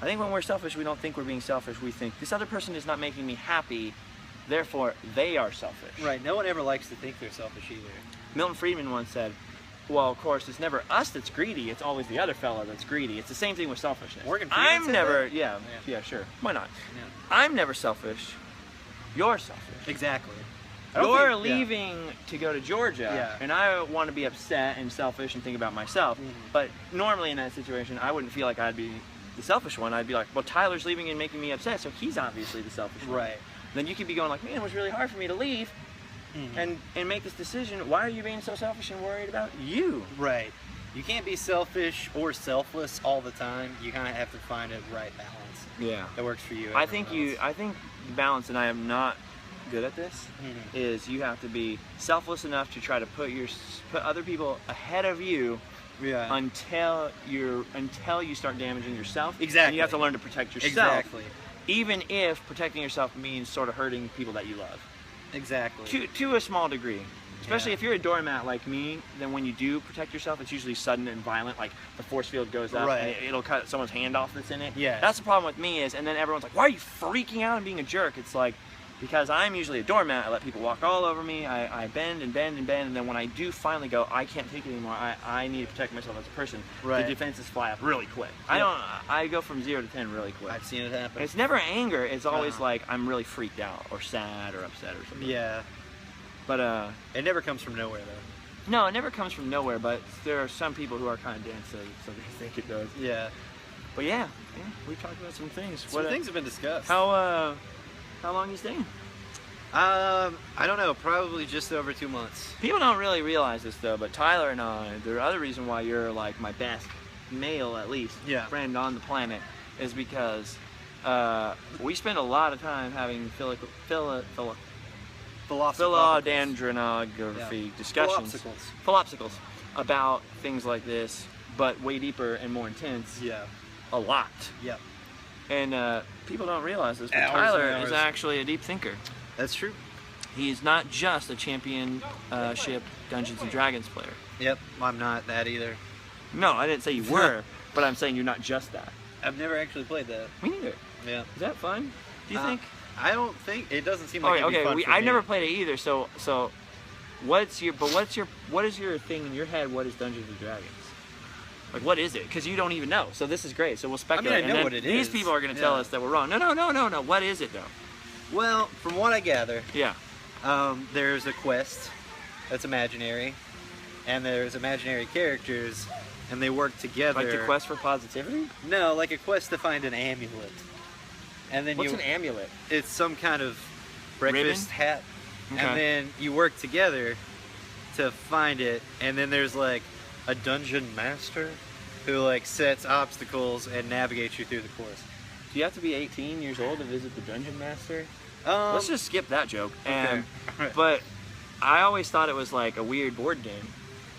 I think when we're selfish, we don't think we're being selfish. We think, this other person is not making me happy, therefore they are selfish. Right. No one ever likes to think they're selfish either. Milton Friedman once said, well, of course, it's never us that's greedy. It's always the other fella that's greedy. It's the same thing with selfishness. Morgan Freeman I'm said never, that? yeah, sure. Why not? Yeah. I'm never selfish. You're selfish. Exactly. You're leaving to go to Georgia, Yeah. and I want to be upset and selfish and think about myself. But normally in that situation, I wouldn't feel like I'd be the selfish one. I'd be like, well, Tyler's leaving and making me upset, so he's obviously the selfish one. Right. Then you could be going like, man, it was really hard for me to leave and make this decision. Why are you being so selfish and worried about you? Right. You can't be selfish or selfless all the time. You kind of have to find a right balance. Yeah. That works for you. I think the balance, and I am not good at this, is you have to be selfless enough to try to put other people ahead of you. Yeah. Until you start damaging yourself. Exactly. And you have to learn to protect yourself. Exactly. Even if protecting yourself means sort of hurting people that you love. Exactly. To a small degree. Especially if you're a doormat like me, then when you do protect yourself, it's usually sudden and violent. Like the force field goes up and it'll cut someone's hand off that's in it. Yeah. That's the problem with me and then everyone's like, why are you freaking out and being a jerk? It's like, because I'm usually a doormat, I let people walk all over me, I bend and bend and bend, and then when I do finally go, I can't take it anymore, I need to protect myself as a person, the defenses fly up really quick. I go from 0 to 10 really quick. I've seen it happen. It's never anger, it's always like, I'm really freaked out, or sad, or upset, or something. Yeah. But, it never comes from nowhere, though. No, it never comes from nowhere, but there are some people who are kind of dense, so they think it does. Yeah. But yeah, we've talked about some things. Some things have been discussed. How long are you staying? I don't know, probably just over 2 months. People don't really realize this though, but Tyler and I, the other reason why you're like my best male, at least, friend on the planet, is because we spend a lot of time having philodendronography discussions, philopsicals, about things like this, but way deeper and more intense. Yeah. A lot. Yeah. And people don't realize this, but Tyler is actually a deep thinker. That's true. He's not just a championship Dungeons and Dragons player. Yep, I'm not that either. No, I didn't say you were, but I'm saying you're not just that. I've never actually played that. Me neither. Yeah. Is that fun? Do you think? I don't think it doesn't seem like it'd be fun for me. I've never played it either. So what is your thing in your head? What is Dungeons and Dragons? Like, what is it? Because you don't even know. So this is great. So we'll speculate. I mean, I know what it is. These people are going to tell us that we're wrong. No. What is it though? Well, from what I gather, yeah, there's a quest that's imaginary, and there's imaginary characters, and they work together. Like the quest for positivity? No, like a quest to find an amulet. And then what's an amulet? It's some kind of breakfast hat. Okay. And then you work together to find it, and then there's like a dungeon master who like sets obstacles and navigates you through the course. Do you have to be 18 years old to visit the dungeon master? Let's just skip that joke. Okay. But I always thought it was like a weird board game.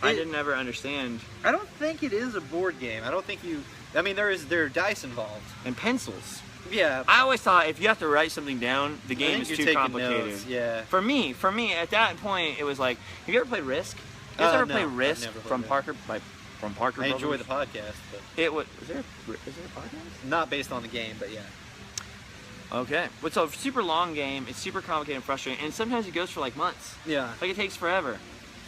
I didn't ever understand. I don't think it is a board game. I don't think you. I mean, there are dice involved And pencils. Yeah. I always thought if you have to write something down, the game is too complicated. Notes. Yeah. For me, at that point, it was like, have you ever played Risk? You guys ever play Risk from Parker? From Parker I Brothers? enjoy the podcast, but it was. Is there a podcast? Not based on the game, but yeah. Okay. It's a super long game. It's super complicated and frustrating, and sometimes it goes for like months. Yeah. Like it takes forever.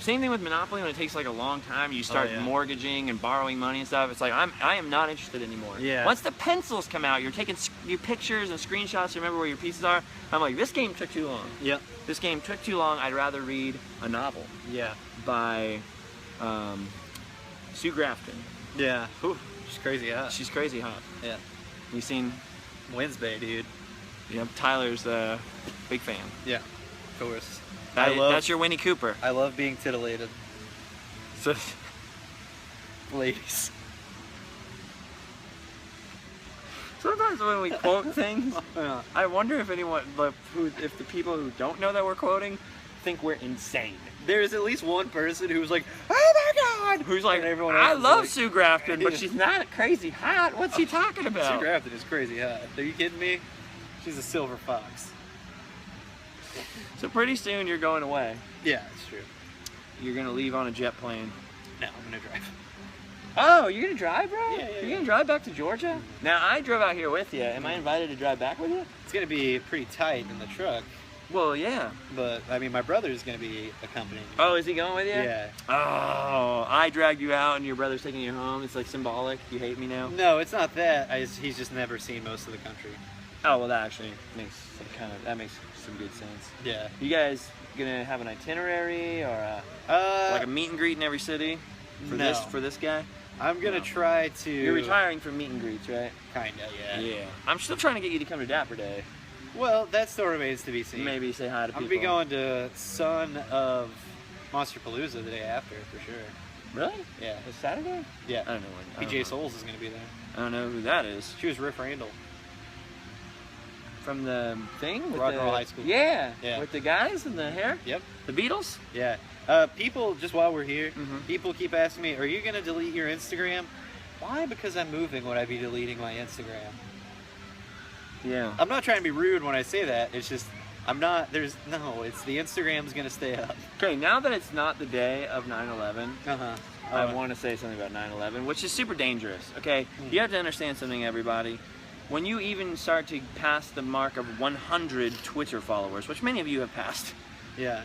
Same thing with Monopoly. When it takes like a long time, you start mortgaging and borrowing money and stuff. It's like I am not interested anymore. Yeah. Once the pencils come out, you're taking your pictures and screenshots to remember where your pieces are. I'm like, this game took too long. Yeah. This game took too long. I'd rather read a novel. Yeah. By Sue Grafton. Yeah. Whew. She's crazy hot. She's crazy hot. Yeah. You seen Wednesday, dude? Yeah. Tyler's a big fan. Yeah. Of course. That's your Winnie Cooper. I love being titillated. So, ladies. Sometimes when we quote things, I wonder if if the people who don't know that we're quoting think we're insane. There's at least one person who's like, oh my god! Who's like, I love Sue Grafton, but she's not crazy hot. What's he talking about? Sue Grafton is crazy hot. Are you kidding me? She's a silver fox. So pretty soon you're going away. Yeah, it's true. You're gonna leave on a jet plane. No, I'm gonna drive. Oh, you're gonna drive, bro? Yeah. You're gonna drive back to Georgia? Now I drove out here with you. Am I invited to drive back with you? It's gonna be pretty tight in the truck. Well, yeah. But I mean, my brother's gonna be accompanying me. Oh, is he going with you? Yeah. Oh, I dragged you out and your brother's taking you home. It's like symbolic. You hate me now? No, it's not that. He's just never seen most of the country. Oh, well, that actually makes that makes some good sense. Yeah. You guys gonna have an itinerary or like a meet and greet in every city for this guy? I'm gonna try to. You're retiring from meet and greets, right? Kinda, yeah. Yeah. I'm still trying to get you to come to Dapper Day. Well, that still remains to be seen. Maybe say hi to people. I'll be going to Son of Monsterpalooza the day after, for sure. Really? Yeah. It's Saturday? Yeah. I don't know when. PJ Souls is gonna be there. I don't know who that is. She was Riff Randall. From the thing? Rock and Roll High School. Yeah. Yeah. With the guys and the hair? Yep. The Beatles? Yeah. People, just while we're here, Mhm. people keep asking me, are you going to delete your Instagram? Why? Because I'm moving would I be deleting my Instagram? Yeah. I'm not trying to be rude when I say that. It's just, it's the Instagram's going to stay up. Okay, now that it's not the day of 9/11, Uh-huh. I want to say something about 9/11, which is super dangerous, okay? You have to understand something, everybody. When you even start to pass the mark of 100 Twitter followers, which many of you have passed, Yeah.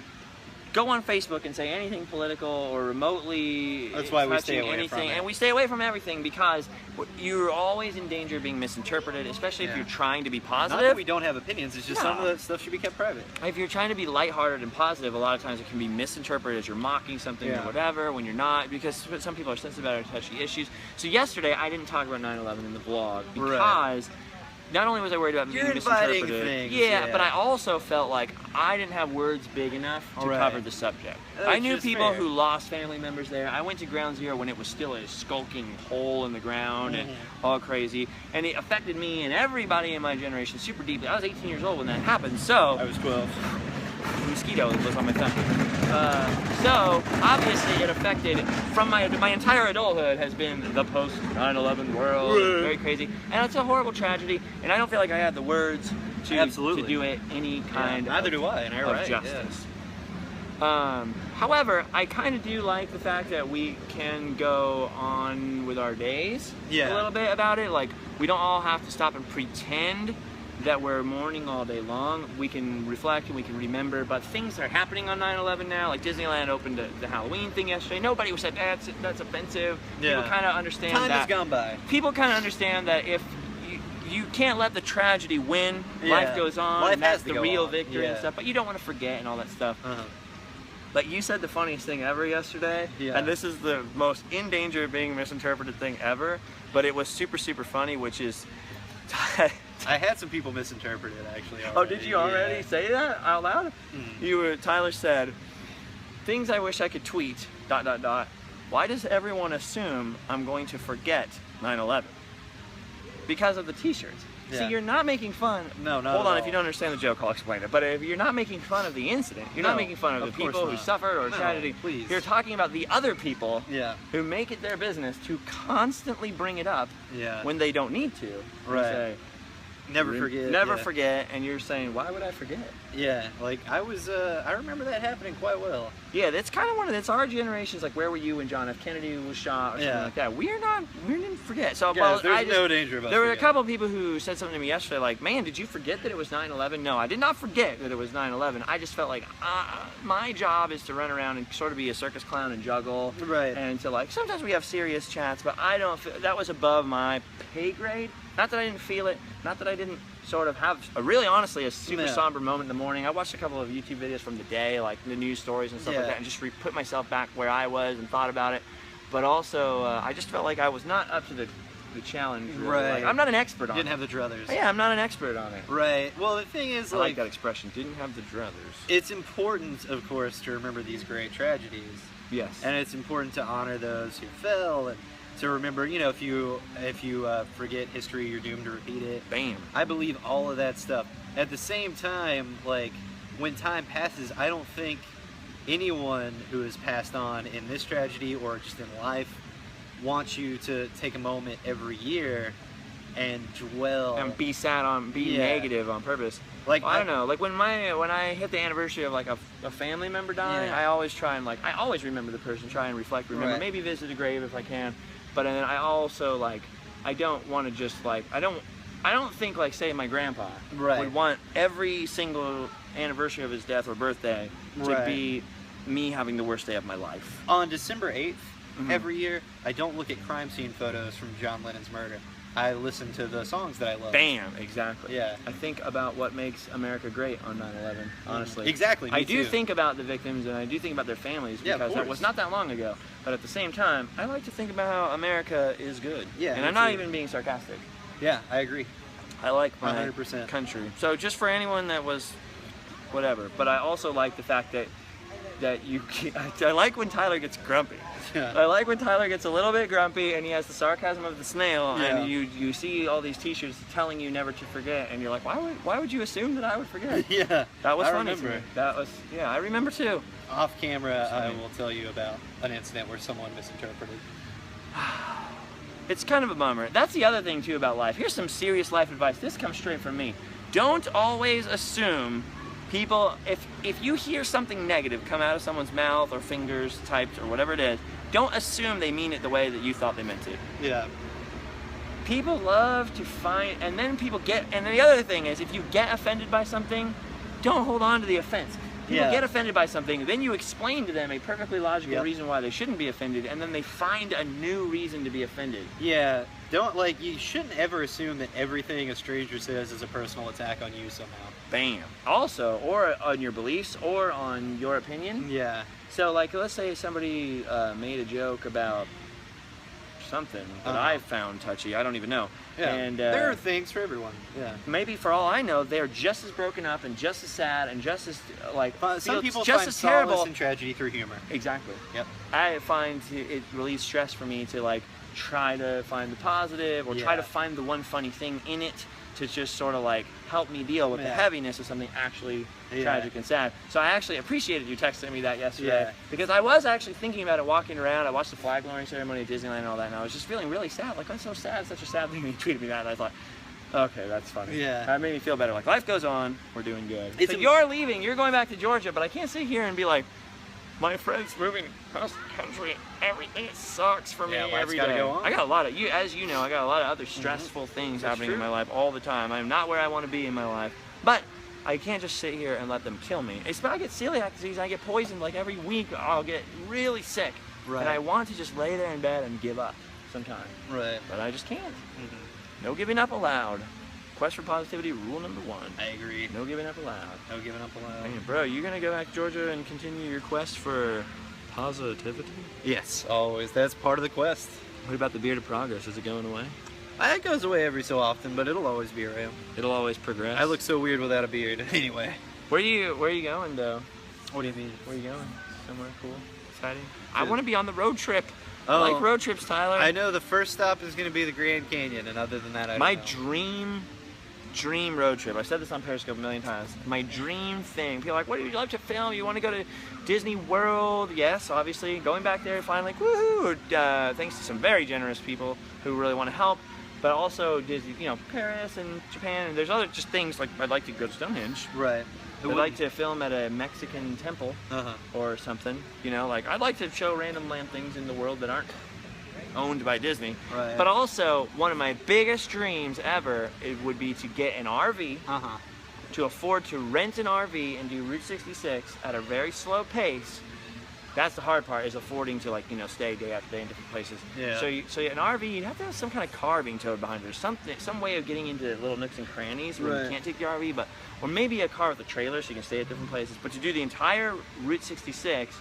go on Facebook and say anything political or remotely That's why we stay touching away anything, from it. and we stay away from everything because you're always in danger of being misinterpreted, especially if Yeah. you're trying to be Not positive. that we don't have opinions, it's just some No. of the stuff should be kept private. If you're trying to be lighthearted and positive, a lot of times it can be misinterpreted as you're mocking something Yeah. or whatever when you're not, because some people are sensitive about touchy issues. So yesterday I didn't talk about 9/11 in the vlog because not only was I worried about being You're inviting misinterpreted, things, yeah, yeah. but I also felt like I didn't have words big enough to Right. cover the subject. That's I knew just people fair. who lost family members there. I went to Ground Zero when it was still a skulking hole in the ground and all crazy, and it affected me and everybody in my generation super deeply. I was 18 years old when that happened, so I was 12. mosquito was on my thumb. So obviously it affected from my entire adulthood has been the post 9/11 world. Very crazy, and it's a horrible tragedy. And I don't feel like I had the words to do it any kind. Neither do I, and you're of right. justice. However, I kind of do like the fact that we can go on with our days a little bit about it. Like, we don't all have to stop and pretend that we're mourning all day long. We can reflect and we can remember, but things that are happening on 9/11 now, like Disneyland opened the Halloween thing yesterday. Nobody said that's offensive. People kind of understand Time that. has gone by. People kind of understand that if you can't let the tragedy win, life goes on, Life and that's has to the go real on. victory and stuff, but you don't want to forget and all that stuff. Uh-huh. But you said the funniest thing ever yesterday, and this is the most in danger of being misinterpreted thing ever, but it was super, super funny, which is... I had some people misinterpret it, actually. Oh, did you already say that out loud? Tyler said, things I wish I could tweet, ... Why does everyone assume I'm going to forget 9/11? Because of the t-shirts. Yeah. See, you're not making fun. No, not Hold at on, all. if you don't understand the joke, I'll explain it. But if you're not making fun of the incident, you're not No, making fun of the of course people who not. suffered or No, tragedy. please. You're talking about the other people Yeah. who make it their business to constantly bring it up Yeah. when they don't need to. Right. You say, Never forget. Never yeah. forget, and you're saying, why would I forget? Yeah, like I remember that happening quite well. Yeah, that's kind of it's our generation's like, where were you when John F. Kennedy was shot or something like that? We didn't forget. So, Yeah, there's no danger about there were a forgetting. couple of people who said something to me yesterday like, man, did you forget that it was 9/11? No, I did not forget that it was 9/11. I just felt like my job is to run around and sort of be a circus clown and juggle. Right. And to like, sometimes we have serious chats, but I don't feel, that was above my pay grade. Not that I didn't feel it, not that I didn't sort of have honestly a super somber moment in the morning. I watched a couple of YouTube videos from the day, like the news stories and stuff like that, and just put myself back where I was and thought about it. But also, I just felt like I was not up to the challenge. Really. Right. Like, I'm not an expert on it. Didn't have the druthers. Yeah, I'm not an expert on it. Right. Well, the thing is, I like that expression. Didn't have the druthers. It's important, of course, to remember these great tragedies. Yes. And it's important to honor those who fell, and to remember, you know, if you forget history, you're doomed to repeat it. Bam. I believe all of that stuff. At the same time, like, when time passes, I don't think anyone who has passed on in this tragedy or just in life wants you to take a moment every year and dwell and be sad on, negative on purpose. Like, I don't know. Like when I hit the anniversary of like a family member dying, I always try and I always remember the person, try and reflect, remember, maybe visit a grave if I can. But then I also I don't want to just I I don't think, like, say, my grandpa would want every single anniversary of his death or birthday to be me having the worst day of my life. On December 8th, every year, I don't look at crime scene photos from John Lennon's murder. I listen to the songs that I love. Bam! Exactly. Yeah. I think about what makes America great on 9/11, honestly. Exactly, me I do too. think about the victims, and I do think about their families, because that was not that long ago. But at the same time, I like to think about how America is good. Yeah, and I'm not even being sarcastic. Yeah, I agree. I like my 100%. country. So just for anyone that was whatever, but I also like the fact that I like when Tyler gets grumpy. Yeah. I like when Tyler gets a little bit grumpy and he has the sarcasm of the snail, and you see all these t-shirts telling you never to forget, and you're like, why would you assume that I would forget? Yeah. That was I funny remember. to me. That was, yeah, I remember too. Off camera, I will tell you about an incident where someone misinterpreted. It's kind of a bummer. That's the other thing too about life. Here's some serious life advice. This comes straight from me. Don't always assume people, if you hear something negative come out of someone's mouth or fingers typed or whatever it is, don't assume they mean it the way that you thought they meant it. Yeah. People love to find, and then people get, and then the other thing is, if you get offended by something, don't hold on to the offense. People get offended by something, then you explain to them a perfectly logical reason why they shouldn't be offended, and then they find a new reason to be offended. Yeah, you shouldn't ever assume that everything a stranger says is a personal attack on you somehow. Bam. Also, or on your beliefs, or on your opinion. Yeah. So, like, let's say somebody made a joke about something that I found touchy. I don't even know. Yeah. And there are things for everyone. Yeah. Maybe for all I know, they're just as broken up and just as sad and just as Some people just find as terrible solace in tragedy through humor. Exactly. Yep. I find it relieves stress for me to like try to find the positive or try to find the one funny thing in it to just sort of like help me deal with the heaviness of something actually tragic and sad. So I actually appreciated you texting me that yesterday because I was actually thinking about it walking around. I watched the flag lowering ceremony at Disneyland and all that, and I was just feeling really sad. Like, that's so sad, such a sad thing. And he tweeted me that, and I thought, okay, that's funny. Yeah. That made me feel better. Like, life goes on, we're doing good. So you're leaving, you're going back to Georgia, but I can't sit here and be like, my friend's moving across the country. Everything sucks for me every day. Go on. I got a lot of, as you know, I got a lot of other stressful things happening in my life all the time. I'm not where I want to be in my life, but I can't just sit here and let them kill me. If I get celiac disease, I get poisoned like every week. I'll get really sick, and I want to just lay there in bed and give up sometime. Right. But I just can't. No giving up allowed. Quest for positivity, rule number 1. I agree. No giving up allowed. No giving up allowed. Man, bro, you gonna go back to Georgia and continue your quest for positivity? Yes, always. That's part of the quest. What about the beard of progress? Is it going away? It goes away every so often, but it'll always be around. It'll always progress. I look so weird without a beard. Anyway. Where are you going though? What do you mean? Where are you going? Somewhere cool, exciting? I want to be on the road trip. Oh, I like road trips, Tyler. I know the first stop is going to be the Grand Canyon, and other than that, I don't know. Dream road trip. I've said this on Periscope a million times. My dream thing. People are like, what do you love to film? You want to go to Disney World? Yes, obviously. Going back there, finally, like, woohoo! Thanks to some very generous people who really want to help. But also Disney, Paris and Japan. And there's other just things like I'd like to go to Stonehenge. Right. I'd like to film at a Mexican temple or something. Like I'd like to show random land things in the world that aren't owned by Disney. Right. But also, one of my biggest dreams ever, it would be to get an RV, to afford to rent an RV and do Route 66 at a very slow pace. That's the hard part, is affording to stay day after day in different places. Yeah. So an RV, you'd have to have some kind of car being towed behind it, or some way of getting into little nooks and crannies where you can't take your RV, or maybe a car with a trailer so you can stay at different places. But to do the entire Route 66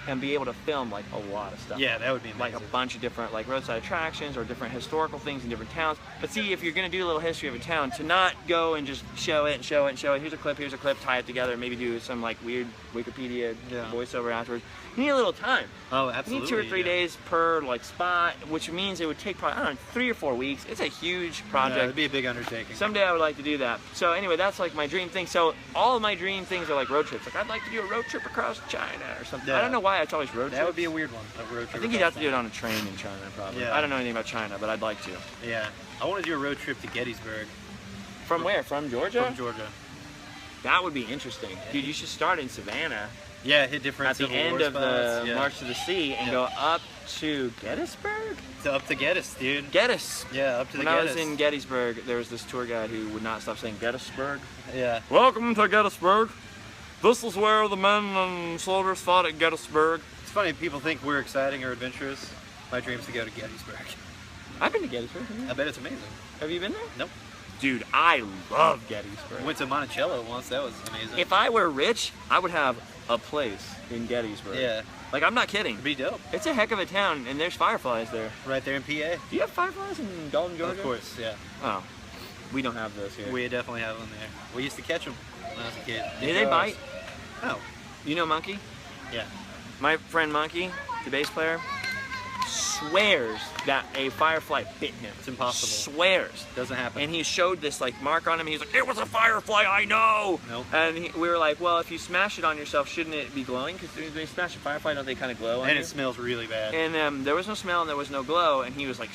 and be able to film a lot of stuff. Yeah, that would be amazing. Like a bunch of different roadside attractions or different historical things in different towns. But see, if you're gonna do a little history of a town, to not go and just show it and show it and show it. Here's a clip, tie it together, maybe do some weird Wikipedia voiceover afterwards. You need a little time. Oh, absolutely. You need 2 or 3 days per spot, which means it would take probably, I don't know, 3 or 4 weeks. It's a huge project. Yeah, it'd be a big undertaking. Someday I would like to do that. So anyway, that's my dream thing. So all of my dream things are road trips. I'd like to do a road trip across China or something. Yeah. I don't know why it's always road trips. That would be a weird one, a road trip. I think you'd have to do it on a train in China, probably. Yeah. I don't know anything about China, but I'd like to. Yeah. I want to do a road trip to Gettysburg. From where? From Georgia? From Georgia. That would be interesting. Dude, you should start in Savannah. Yeah, hit different at the Civil end War of the spots, yeah. March to the Sea and go up to Gettysburg? It's up to Geddes, dude. Geddes. Yeah, up to the When I Geddes. was in Gettysburg, there was this tour guide who would not stop saying Gettysburg. Yeah. Welcome to Gettysburg. This is where the men and soldiers fought at Gettysburg. It's funny, people think we're exciting or adventurous. My dream's to go to Gettysburg. I've been to Gettysburg. I bet it's amazing. Have you been there? Nope. Dude, I love Gettysburg. I went to Monticello once, that was amazing. If I were rich, I would have a place in Gettysburg. Yeah. Like, I'm not kidding. It'd be dope. It's a heck of a town, and there's fireflies there. Right there in PA. Do you have fireflies in Dalton, Georgia? Of course, yeah. Oh. We don't have those here. We definitely have them there. We used to catch them when I was a kid. Do they bite? No. You know Monkey? Yeah. My friend Monkey, the bass player, swears that a firefly bit him. It's impossible. Swears. Doesn't happen. And he showed this like mark on him. He was like, "It was a firefly, I know." Nope. And we were like, "Well, if you smash it on yourself, shouldn't it be glowing? Because when you smash a firefly, don't they kind of glow?" And it smells really bad. And there was no smell and there was no glow. And he was like,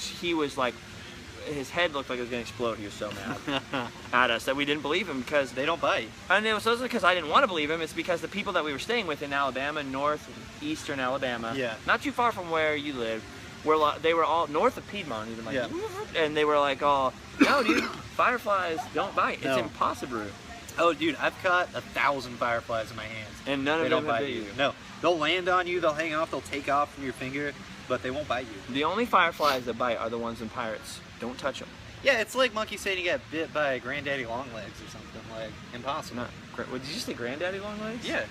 his head looked like it was gonna explode. He was so mad at us that we didn't believe him because They don't bite. And it wasn't because I didn't want to believe him. It's because the people that we were staying with in Alabama, northeastern Alabama, Yeah. not too far from where you live, they were all north of Piedmont, even like, Yeah. and they were like, "Oh, no, dude, fireflies don't bite. No. It's impossible." Oh, dude, I've caught 1,000 fireflies in my hands. And none They of don't them have bite bit you. you. No, they'll land on you, they'll hang off, they'll take off from your finger, but they won't bite you. The only fireflies that bite are the ones in Pirates. Don't touch them. Yeah, it's like Monkey saying he got bit by a granddaddy longlegs or something. Like, impossible. What did you say, Granddaddy Longlegs? Yeah.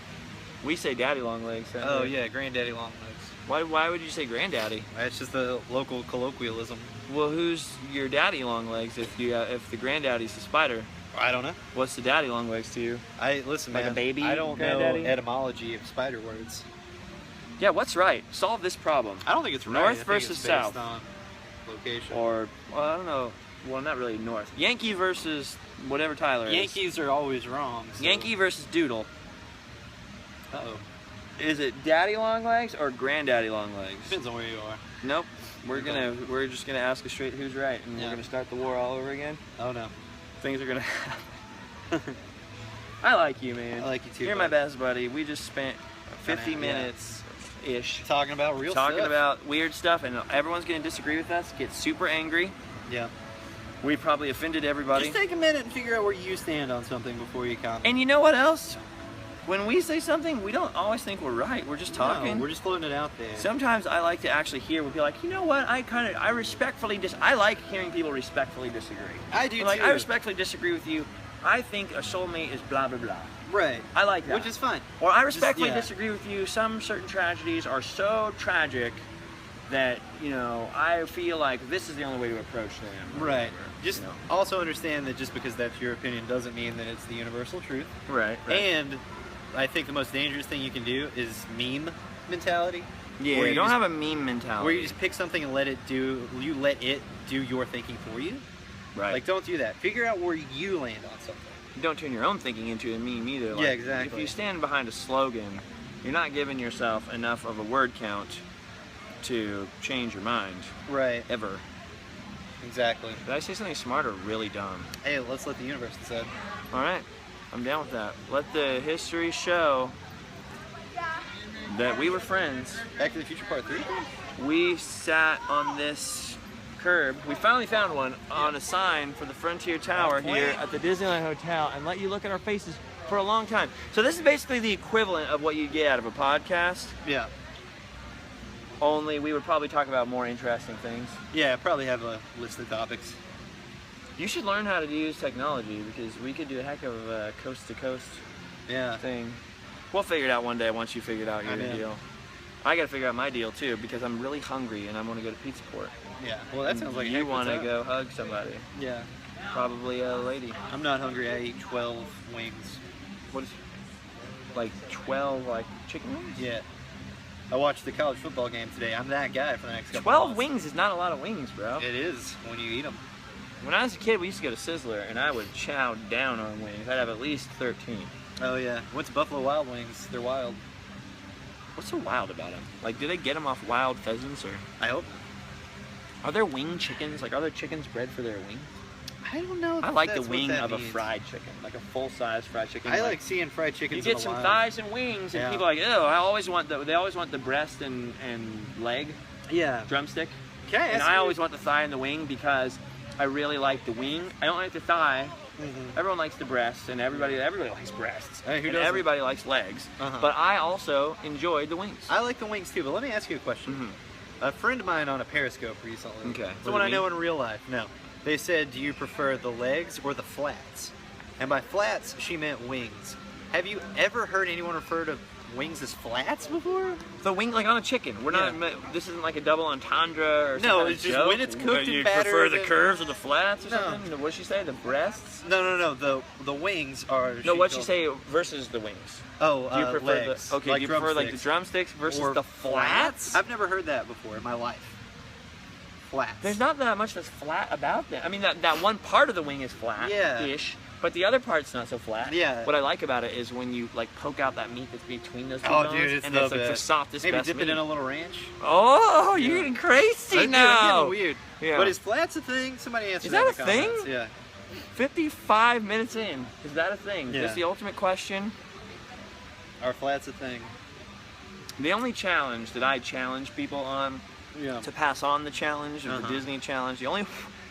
We say Daddy Longlegs. Oh, yeah, granddaddy longlegs. Why would you say Granddaddy? That's just the local colloquialism. Well, who's your daddy Longlegs if the granddaddy's the spider? I don't know. What's the daddy Longlegs to you? Listen, Like man. a baby I don't granddaddy? know etymology of spider words. Yeah, what's right? Solve this problem. I don't think it's right. North I think versus it's based south. on location. Or, well, I don't know. Well, not really north. Yankee versus whatever Tyler is. Yankees are always wrong. So. Yankee versus Doodle. Uh-oh. Is it Daddy Longlegs or Granddaddy Longlegs? Depends on where you are. Nope. We're just gonna ask a straight who's right, and Yeah. we're gonna start the war all over again. Oh, no. Things are gonna happen. I like you, man. I like you too, You're bud. my best buddy. We just spent 50 Yeah. minutes-ish Talking about real stuff. talking about weird stuff, and everyone's gonna disagree with us, get super angry. Yeah. We probably offended everybody. Just take a minute and figure out where you stand on something before you comment. And you know what else? When we say something, we don't always think we're right. We're just talking. No, we're just floating it out there. Sometimes I like to actually hear when people are like, you know what? I respectfully I like hearing people respectfully disagree. I do Like, too. I respectfully disagree with you. I think a soulmate is blah blah blah. Right. I like that. Which is fine. Or I respectfully yeah. disagree with you. Some certain tragedies are so tragic that, you know, I feel like this is the only way to approach them. or Right. whatever, Just you know. also understand that just because that's your opinion doesn't mean that it's the universal truth. Right. And I think the most dangerous thing you can do is meme mentality. yeah, where you you don't just- have a meme mentality. Where you just pick something and let it do your thinking for you. right. Like, don't do that. Figure out where you land on something. Don't turn your own thinking into a meme either. Like, Yeah, exactly. If you stand behind a slogan, you're not giving yourself enough of a word count to change your mind, Right. ever. Exactly. Did I say something smart or really dumb? Hey, let's let the universe decide. All right, I'm down with that. Let the history show that we were friends. Back to the Future Part 3? We sat on this curb. We finally found one on a sign for the Frontier Tower here at the Disneyland Hotel and let you look at our faces for a long time. So this is basically the equivalent of what you get out of a podcast, Yeah. only we would probably talk about more interesting things. Yeah, probably have a list of topics. You should learn how to use technology because we could do a heck of a coast-to-coast Yeah. thing. We'll figure it out one day once you figure out your I'm in. deal. I gotta figure out my deal too because I'm really hungry and I want to go to Pizza Port. Yeah. Well, that sounds like a you heck of a want to time. go hug somebody, Yeah. probably a lady. I'm not hungry. I ate 12 wings. What is like 12 like chicken wings? Yeah. I watched the college football game today. I'm that guy for the next couple 12 months. wings is not a lot of wings, bro. It is when you eat them. When I was a kid, we used to go to Sizzler and I would chow down on wings. I'd have at least 13. Oh yeah. What's Buffalo Wild Wings? They're wild. What's so wild about them? Like, do they get them off wild pheasants or I hope. are there wing chickens? Like, are there chickens bred for their wings? I don't know. I like the that's what wing that of a means. fried chicken, like a full-size fried chicken. I like seeing fried chickens. You get in the some wild. thighs and wings, and Yeah. people are like, oh, I always want they always want the breast and leg, Yeah. drumstick. Can I And ask I you- always want the thigh and the wing because I really like the wing. I don't like the thigh. Mhm. Everyone likes the breast, and everybody likes breasts. Hey, who and doesn't? everybody likes legs. Uh-huh. But I also enjoy the wings. I like the wings too, but let me ask you a question. Mhm. A friend of mine on a Periscope recently. Okay. Someone I know in real life. No. They said, do you prefer the legs or the flats? And by flats, she meant wings. Have you ever heard anyone refer to wings as flats before? The wing, like on a chicken. We're not. This isn't like a double entendre or something. No, it's just when it's cooked You and prefer battered the and- curves or the flats or No. something? What did she say? The breasts? No. The wings are. No, what'd she say versus the wings? Oh, Do you prefer legs. the? Okay, like do you prefer like the drumsticks. drumsticks versus Or the flats? I've never heard that before in my life. Flats. There's not that much that's flat about them. I mean, that one part of the wing is flat-ish, but the other part's not so flat. Yeah. What I like about it is when you like poke out that meat that's between those two Oh, bones, dude, it's and the it's like the best. softest, Maybe best dip meat. it in a little ranch. Oh, you're Yeah. getting crazy I'm now. getting weird. Yeah. But is flats a thing? Somebody answer Is that that in the a thing? comments. Yeah. 55 minutes in. Is that a thing? Yeah. That's the ultimate question. Are flats a thing? The only challenge that I challenge people on Yeah. to pass on the challenge of the Disney challenge, the only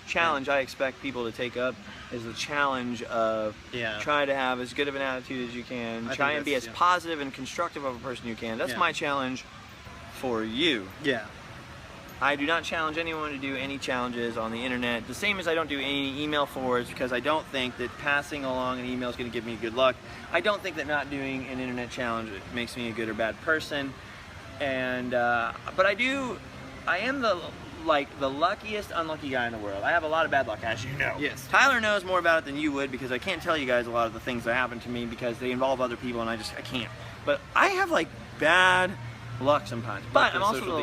challenge I expect people to take up is the challenge of try to have as good of an attitude as you can, I try think and be as that's- positive and constructive of a person you can. That's Yeah. my challenge for you. Yeah. I do not challenge anyone to do any challenges on the internet, the same as I don't do any email forwards, because I don't think that passing along an email is going to give me good luck. I don't think that not doing an internet challenge makes me a good or bad person. And but I am the luckiest unlucky guy in the world. I have a lot of bad luck, as you know. Yes. Tyler knows more about it than you would, because I can't tell you guys a lot of the things that happen to me because they involve other people and I can't. But I have like bad luck sometimes. But I'm also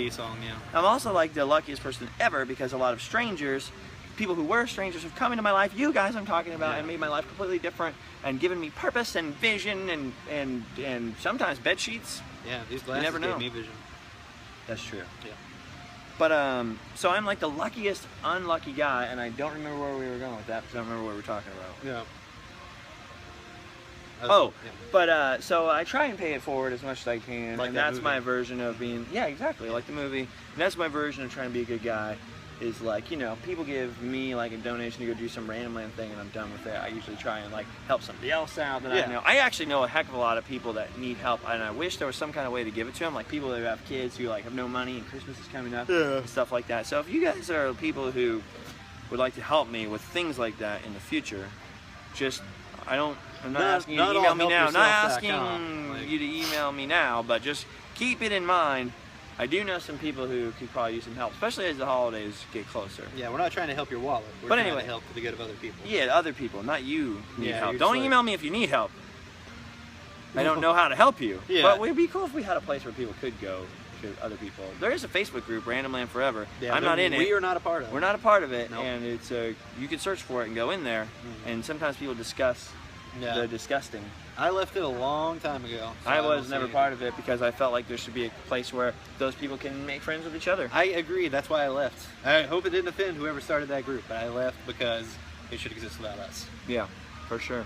I'm also like the luckiest person ever, because a lot of strangers, people who were strangers, have come into my life, you guys I'm talking about, and made my life completely different and given me purpose and vision and sometimes bed sheets. Yeah, these glasses never know. gave me vision. That's true. Yeah. But so I'm like the luckiest unlucky guy, and I don't remember where we were going with that because I don't remember what we were talking about. Yeah. But so I try and pay it forward as much as I can, Like and that that's movie. my version of being, yeah, exactly, like the movie. And that's my version of trying to be a good guy, is like, you know, people give me like a donation to go do some random land thing, and I'm done with it. I usually try and like help somebody else out that I know. I actually know a heck of a lot of people that need help, and I wish there was some kind of way to give it to them, like people that have kids who like have no money and Christmas is coming up and stuff like that. So if you guys are people who would like to help me with things like that in the future, just I'm not asking you to email me now. Not asking you to email me now, but just keep it in mind. I do know some people who could probably use some help, especially as the holidays get closer. Yeah, we're not trying to help your wallet. We're But trying anyway. to help for the good of other people. Yeah, other people, not you need Yeah, help. you're Don't just email me if you need help. I don't know how to help you. Yeah. But it would be cool if we had a place where people could go to other people. There is a Facebook group, Random Land Forever. Yeah, I'm not in it. We are not a part of it. We're not a part of it, Nope. and it's you can search for it and go in there, and sometimes people discuss the disgusting. I left it a long time ago. So I was don't never see part of it because I felt like there should be a place where those people can make friends with each other. I agree. That's why I left. I hope it didn't offend whoever started that group, but I left because it should exist without us. Yeah, for sure.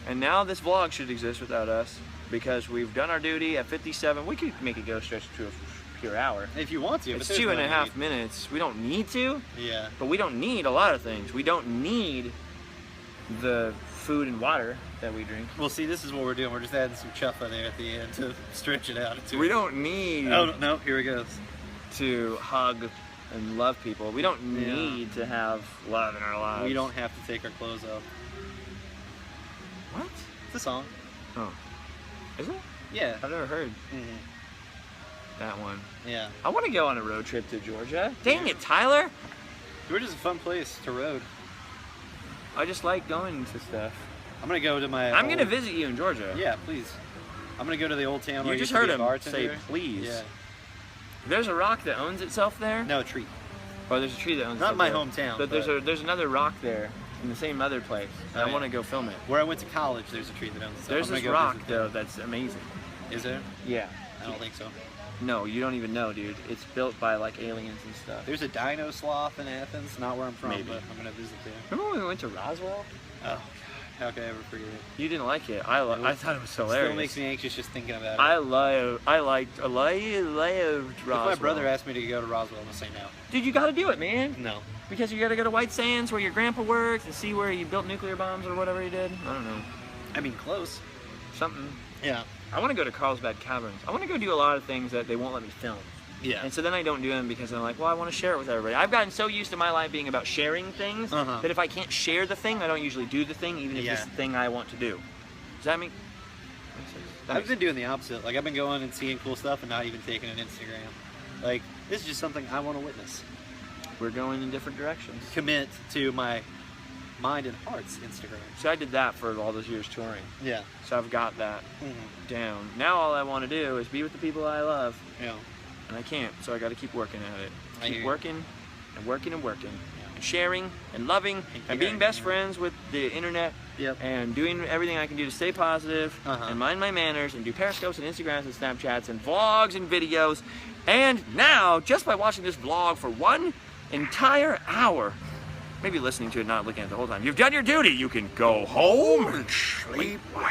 And now this vlog should exist without us because we've done our duty at 57. We could make it go stretch to a pure hour. If you want to. It's but there's 2.5 no minutes. We don't need to, need. Yeah. but we don't need a lot of things. We don't need the food and water that we drink. Well, see, this is what we're doing. We're just adding some chuffa there at the end to stretch it out. We don't need Oh, no, here it goes. to hug and love people. We don't need to have love in our lives. We don't have to take our clothes off. What? It's a song. Oh. Is it? Yeah. I've never heard that one. Yeah. I want to go on a road trip to Georgia. Dang it, Tyler! Georgia's a fun place to road. I just like going to stuff. I'm gonna go to my. I'm gonna visit you in Georgia. Yeah, please. I'm gonna go to the old town. where You I just used to heard be a him bartender. say please. Yeah. There's a rock that owns itself there. No, a tree. Or there's a tree that owns Not itself my there. hometown, But there's another rock there in the same other place. And Oh, I yeah. want to go film it. Where I went to college, there's a tree that owns itself. There's I'm this gonna go rock visit though that's amazing. that. Is there? Yeah. I don't think so. No, you don't even know, dude. It's built by like aliens and stuff. There's a dino sloth in Athens, not where I'm from, Maybe. but I'm gonna visit there. Remember when we went to Roswell? Oh God, how could I ever forget it? You didn't like it. I thought it was hilarious. Still makes me anxious just thinking about it. I liked Roswell. If my brother asked me to go to Roswell, I'm gonna say no. Dude, you gotta do it, man. No. Because you gotta go to White Sands where your grandpa worked and see where he built nuclear bombs or whatever he did. I don't know. I mean, close. Something. Yeah. I want to go to Carlsbad Caverns. I want to go do a lot of things that they won't let me film. Yeah. And so then I don't do them because I'm like, well, I want to share it with everybody. I've gotten so used to my life being about sharing things that if I can't share the thing, I don't usually do the thing, even if it's the thing I want to do. Does that mean? I've been doing the opposite. Like, I've been going and seeing cool stuff and not even taking an Instagram. Like, this is just something I want to witness. We're going in different directions. Commit to my mind and heart's Instagram. So I did that for all those years touring. Yeah. So I've got that down. Now all I want to do is be with the people I love. Yeah. And I can't, so I got to keep working at it. I hear Keep you. working and working and working. And sharing and loving and being best friends with the internet. Yep. And doing everything I can do to stay positive and mind my manners and do periscopes and Instagrams and Snapchats and vlogs and videos. And now, just by watching this vlog for 1 entire hour, maybe listening to it, not looking at it the whole time, you've done your duty. You can go home and sleep well.